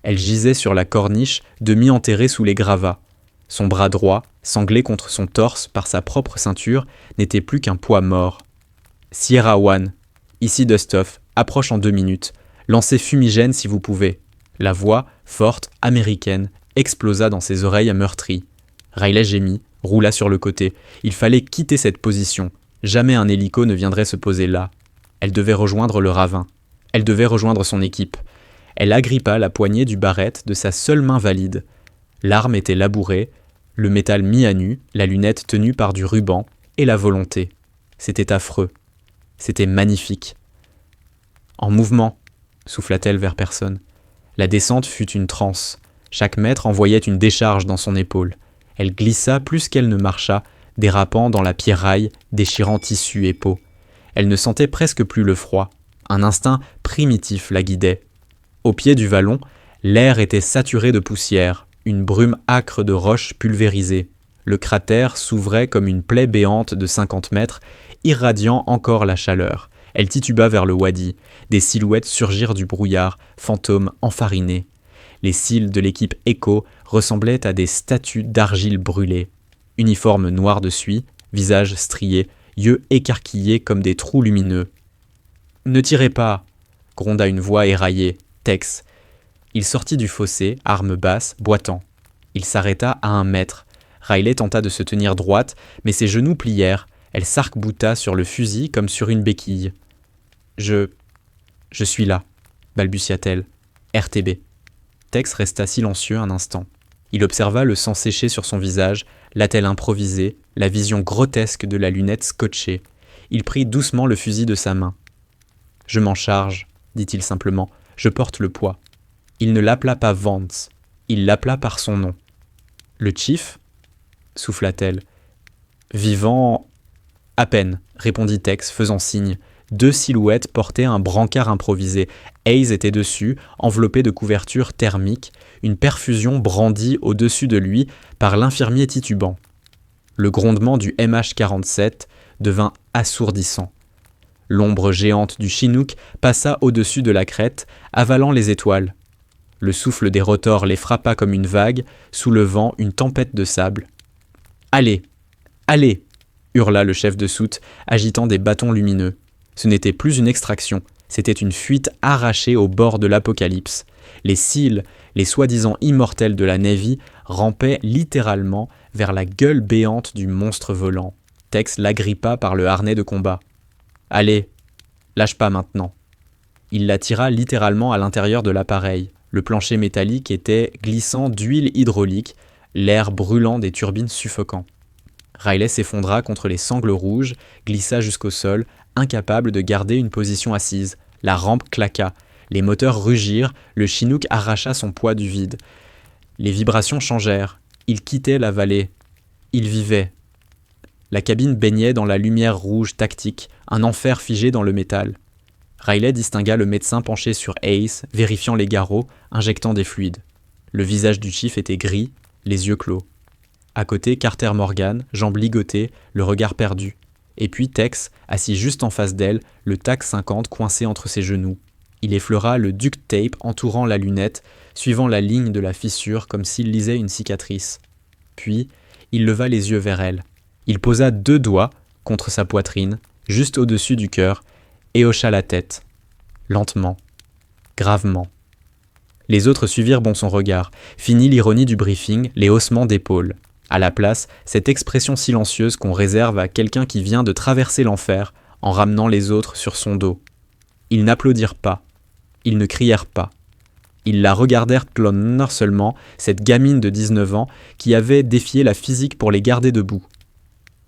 Elle gisait sur la corniche, demi-enterrée sous les gravats. Son bras droit, sanglé contre son torse par sa propre ceinture, n'était plus qu'un poids mort. « Sierra One, ici Dustoff, approche en 2 minutes. Lancez fumigène si vous pouvez. » La voix, forte, américaine, explosa dans ses oreilles meurtries. Riley gémit, roula sur le côté. Il fallait quitter cette position. Jamais un hélico ne viendrait se poser là. Elle devait rejoindre le ravin. Elle devait rejoindre son équipe. Elle agrippa la poignée du barrette de sa seule main valide. L'arme était labourée, le métal mis à nu, la lunette tenue par du ruban, et la volonté. C'était affreux. C'était magnifique. En mouvement, souffla-t-elle vers personne. La descente fut une transe. Chaque mètre envoyait une décharge dans son épaule. Elle glissa plus qu'elle ne marcha, dérapant dans la pierraille, déchirant tissu et peau. Elle ne sentait presque plus le froid. Un instinct primitif la guidait. Au pied du vallon, l'air était saturé de poussière, une brume âcre de roches pulvérisées. Le cratère s'ouvrait comme une plaie béante de 50 mètres, irradiant encore la chaleur. Elle tituba vers le wadi. Des silhouettes surgirent du brouillard, fantômes enfarinés. Les cils de l'équipe Echo ressemblaient à des statues d'argile brûlée. Uniforme noir de suie, visage strié, yeux écarquillés comme des trous lumineux. « Ne tirez pas !» gronda une voix éraillée, Tex. Il sortit du fossé, arme basse, boitant. Il s'arrêta à 1 mètre. Riley tenta de se tenir droite, mais ses genoux plièrent. Elle s'arc-bouta sur le fusil comme sur une béquille. « Je suis là », balbutia-t-elle. « RTB ». Tex resta silencieux un instant. Il observa le sang séché sur son visage, l'attelle improvisée, la vision grotesque de la lunette scotchée. Il prit doucement le fusil de sa main. « Je m'en charge », dit-il simplement. « Je porte le poids. » Il ne l'appela pas Vance. Il l'appela par son nom. « Le chief ?» souffla-t-elle. « Vivant... » « À peine, » répondit Tex, faisant signe. 2 silhouettes portaient un brancard improvisé. Hayes était dessus, enveloppé de couvertures thermiques, une perfusion brandie au-dessus de lui par l'infirmier titubant. Le grondement du MH-47 devint assourdissant. L'ombre géante du Chinook passa au-dessus de la crête, avalant les étoiles. Le souffle des rotors les frappa comme une vague, soulevant une tempête de sable. « Allez, allez !» hurla le chef de soute, agitant des bâtons lumineux. Ce n'était plus une extraction, c'était une fuite arrachée au bord de l'apocalypse. Les SEAL, les soi-disant immortels de la Navy, rampaient littéralement vers la gueule béante du monstre volant. Tex l'agrippa par le harnais de combat. « Allez, lâche pas maintenant !» Il la tira littéralement à l'intérieur de l'appareil. Le plancher métallique était glissant d'huile hydraulique, l'air brûlant des turbines suffocant. Riley s'effondra contre les sangles rouges, glissa jusqu'au sol, incapable de garder une position assise. La rampe claqua, les moteurs rugirent, le Chinook arracha son poids du vide. Les vibrations changèrent, il quittait la vallée. Il vivait. La cabine baignait dans la lumière rouge tactique, un enfer figé dans le métal. Riley distingua le médecin penché sur Ace, vérifiant les garrots, injectant des fluides. Le visage du chief était gris, les yeux clos. À côté, Carter Morgan, jambes ligotées, le regard perdu. Et puis Tex, assis juste en face d'elle, le TAC 50 coincé entre ses genoux. Il effleura le duct tape entourant la lunette, suivant la ligne de la fissure comme s'il lisait une cicatrice. Puis, il leva les yeux vers elle. Il posa 2 doigts contre sa poitrine, juste au-dessus du cœur, et hocha la tête. Lentement, gravement. Les autres suivirent son regard. Fini l'ironie du briefing, les haussements d'épaules. À la place, cette expression silencieuse qu'on réserve à quelqu'un qui vient de traverser l'enfer en ramenant les autres sur son dos. Ils n'applaudirent pas. Ils ne crièrent pas. Ils la regardèrent clonner seulement, cette gamine de 19 ans qui avait défié la physique pour les garder debout.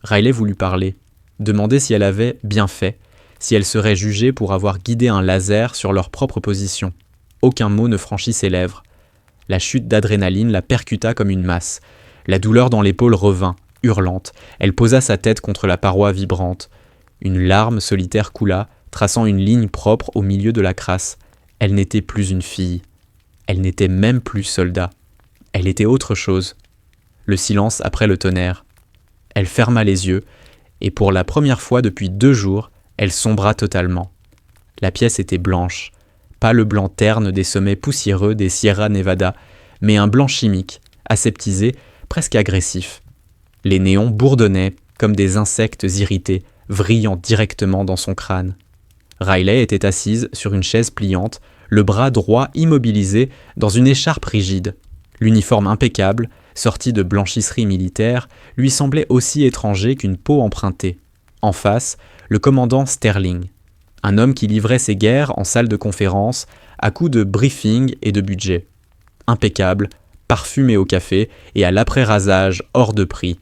Riley voulut parler, demander si elle avait bien fait, si elle serait jugée pour avoir guidé un laser sur leur propre position. Aucun mot ne franchit ses lèvres. La chute d'adrénaline la percuta comme une masse. La douleur dans l'épaule revint, hurlante. Elle posa sa tête contre la paroi vibrante. Une larme solitaire coula, traçant une ligne propre au milieu de la crasse. Elle n'était plus une fille. Elle n'était même plus soldat. Elle était autre chose. Le silence après le tonnerre. Elle ferma les yeux, et pour la première fois depuis 2 jours, elle sombra totalement. La pièce était blanche. Pas le blanc terne des sommets poussiéreux des Sierra Nevada, mais un blanc chimique, aseptisé, presque agressif. Les néons bourdonnaient comme des insectes irrités, vrillant directement dans son crâne. Riley était assise sur une chaise pliante, le bras droit immobilisé dans une écharpe rigide, l'uniforme impeccable, sorti de blanchisserie militaire, lui semblait aussi étranger qu'une peau empruntée. En face, le commandant Sterling, un homme qui livrait ses guerres en salle de conférence à coups de briefing et de budget. Impeccable, parfumé au café et à l'après-rasage hors de prix.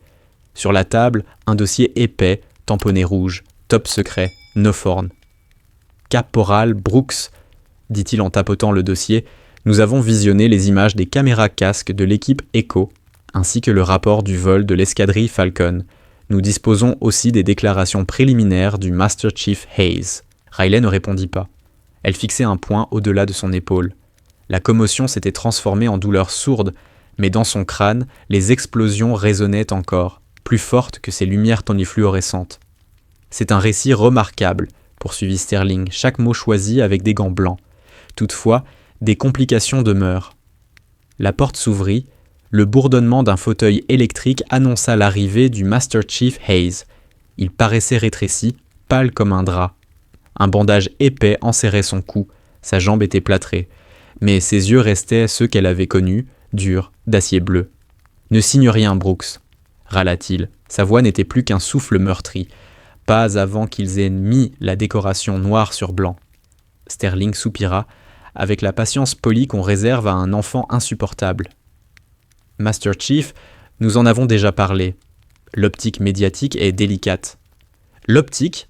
Sur la table, un dossier épais, tamponné rouge, top secret, no forn. Caporal Brooks, dit-il en tapotant le dossier, nous avons visionné les images des caméras casques de l'équipe Echo, ainsi que le rapport du vol de l'escadrille Falcon. Nous disposons aussi des déclarations préliminaires du Master Chief Hayes. Riley ne répondit pas. Elle fixait un point au-delà de son épaule. La commotion s'était transformée en douleur sourde, mais dans son crâne, les explosions résonnaient encore, plus fortes que ces lumières tonifluorescentes. C'est un récit remarquable, poursuivit Sterling, chaque mot choisi avec des gants blancs. Toutefois, des complications demeurent. La porte s'ouvrit, le bourdonnement d'un fauteuil électrique annonça l'arrivée du Master Chief Hayes. Il paraissait rétréci, pâle comme un drap. Un bandage épais enserrait son cou, sa jambe était plâtrée, mais ses yeux restaient ceux qu'elle avait connus, durs, d'acier bleu. « Ne signe rien, Brooks », râla-t-il. Sa voix n'était plus qu'un souffle meurtri, pas avant qu'ils aient mis la décoration noire sur blanc. Sterling soupira, avec la patience polie qu'on réserve à un enfant insupportable. « Master Chief, nous en avons déjà parlé. L'optique médiatique est délicate. »« L'optique »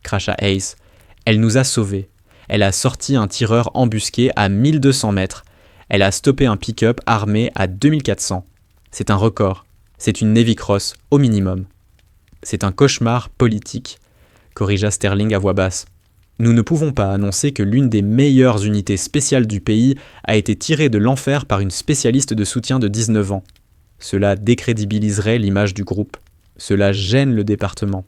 cracha Hayes. « Elle nous a sauvés. Elle a sorti un tireur embusqué à 1200 mètres. Elle a stoppé un pick-up armé à 2400. C'est un record. C'est une Navy Cross, au minimum. »« C'est un cauchemar politique, » corrigea Sterling à voix basse. « Nous ne pouvons pas annoncer que l'une des meilleures unités spéciales du pays a été tirée de l'enfer par une spécialiste de soutien de 19 ans. Cela décrédibiliserait l'image du groupe. Cela gêne le département. »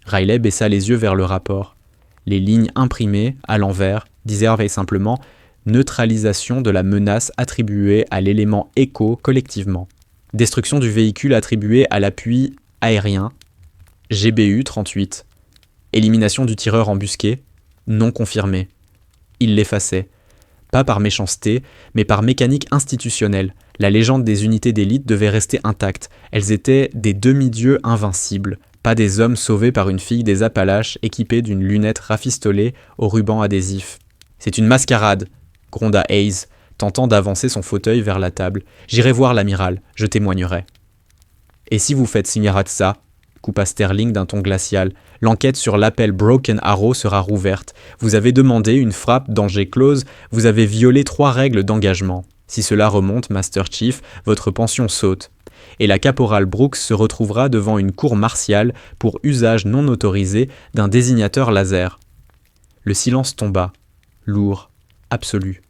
Riley baissa les yeux vers le rapport. Les lignes imprimées, à l'envers, disaient simplement « Neutralisation de la menace attribuée à l'élément Echo collectivement. Destruction du véhicule attribué à l'appui aérien. GBU 38. Élimination du tireur embusqué. Non confirmé. » Il l'effaçait. Pas par méchanceté, mais par mécanique institutionnelle. La légende des unités d'élite devait rester intacte. Elles étaient des demi-dieux invincibles. Pas des hommes sauvés par une fille des Appalaches équipée d'une lunette rafistolée au ruban adhésif. « C'est une mascarade !» gronda Hayes, tentant d'avancer son fauteuil vers la table. « J'irai voir l'amiral, je témoignerai. »« Et si vous faites signarat de ça ?» coupa Sterling d'un ton glacial. « L'enquête sur l'appel Broken Arrow sera rouverte. Vous avez demandé une frappe danger close, vous avez violé 3 règles d'engagement. Si cela remonte, Master Chief, votre pension saute. Et la caporal Brooks se retrouvera devant une cour martiale pour usage non autorisé d'un désignateur laser. » Le silence tomba, lourd, absolu.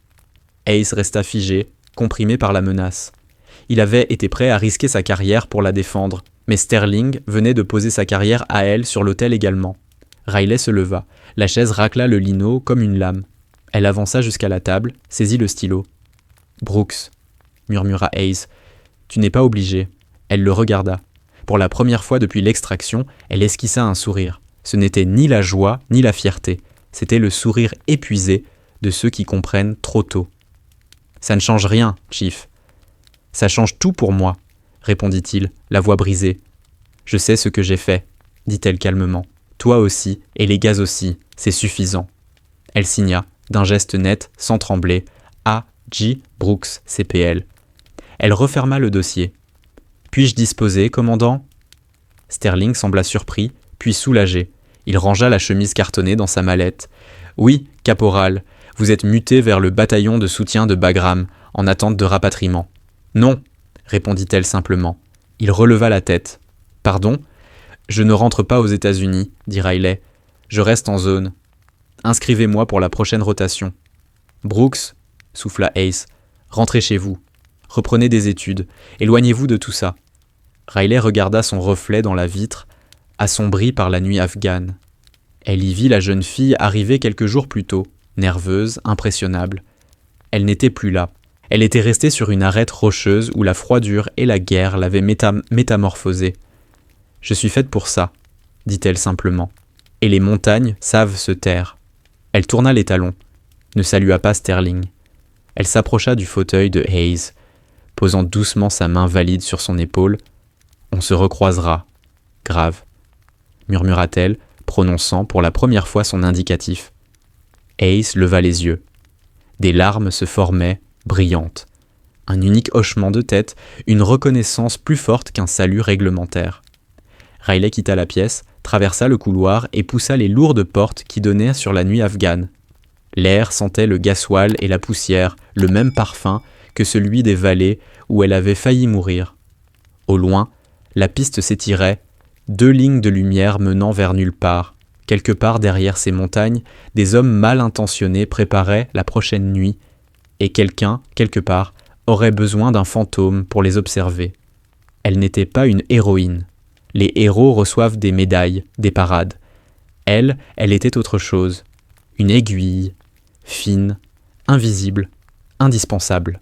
Hayes resta figé, comprimé par la menace. Il avait été prêt à risquer sa carrière pour la défendre, mais Sterling venait de poser sa carrière à elle sur l'autel également. Riley se leva, la chaise racla le lino comme une lame. Elle avança jusqu'à la table, saisit le stylo. « Brooks » murmura Hayes, « tu n'es pas obligé. » Elle le regarda. Pour la première fois depuis l'extraction, elle esquissa un sourire. Ce n'était ni la joie ni la fierté, c'était le sourire épuisé de ceux qui comprennent trop tôt. « Ça ne change rien, Chief. »« Ça change tout pour moi, » répondit-il, la voix brisée. « Je sais ce que j'ai fait, » dit-elle calmement. « Toi aussi, et les gars aussi, c'est suffisant. » Elle signa, d'un geste net, sans trembler, « A. G. Brooks, CPL. » Elle referma le dossier. « Puis-je disposer, commandant ?» Sterling sembla surpris, puis soulagé. Il rangea la chemise cartonnée dans sa mallette. « Oui, caporal, vous êtes muté vers le bataillon de soutien de Bagram, en attente de rapatriement. »« Non, » répondit-elle simplement. Il releva la tête. « Pardon ? Je ne rentre pas aux États-Unis, » dit Riley. « Je reste en zone. Inscrivez-moi pour la prochaine rotation. »« Brooks, » souffla Hayes, « rentrez chez vous. Reprenez des études. Éloignez-vous de tout ça. » Riley regarda son reflet dans la vitre, assombri par la nuit afghane. Elle y vit la jeune fille arriver quelques jours plus tôt, nerveuse, impressionnable. Elle n'était plus là. Elle était restée sur une arête rocheuse où la froidure et la guerre l'avaient métamorphosée. « Je suis faite pour ça, » dit-elle simplement. « Et les montagnes savent se taire. » Elle tourna les talons, ne salua pas Sterling. Elle s'approcha du fauteuil de Hayes. posant doucement sa main valide sur son épaule. « On se recroisera. Grave. » murmura-t-elle, prononçant pour la première fois son indicatif. Ace leva les yeux. Des larmes se formaient, brillantes. Un unique hochement de tête, une reconnaissance plus forte qu'un salut réglementaire. Riley quitta la pièce, traversa le couloir et poussa les lourdes portes qui donnaient sur la nuit afghane. L'air sentait le gasoil et la poussière, le même parfum que celui des vallées où elle avait failli mourir. Au loin, la piste s'étirait, 2 lignes de lumière menant vers nulle part. Quelque part derrière ces montagnes, des hommes mal intentionnés préparaient la prochaine nuit, et quelqu'un, quelque part, aurait besoin d'un fantôme pour les observer. Elle n'était pas une héroïne. Les héros reçoivent des médailles, des parades. Elle était autre chose. Une aiguille, fine, invisible, indispensable.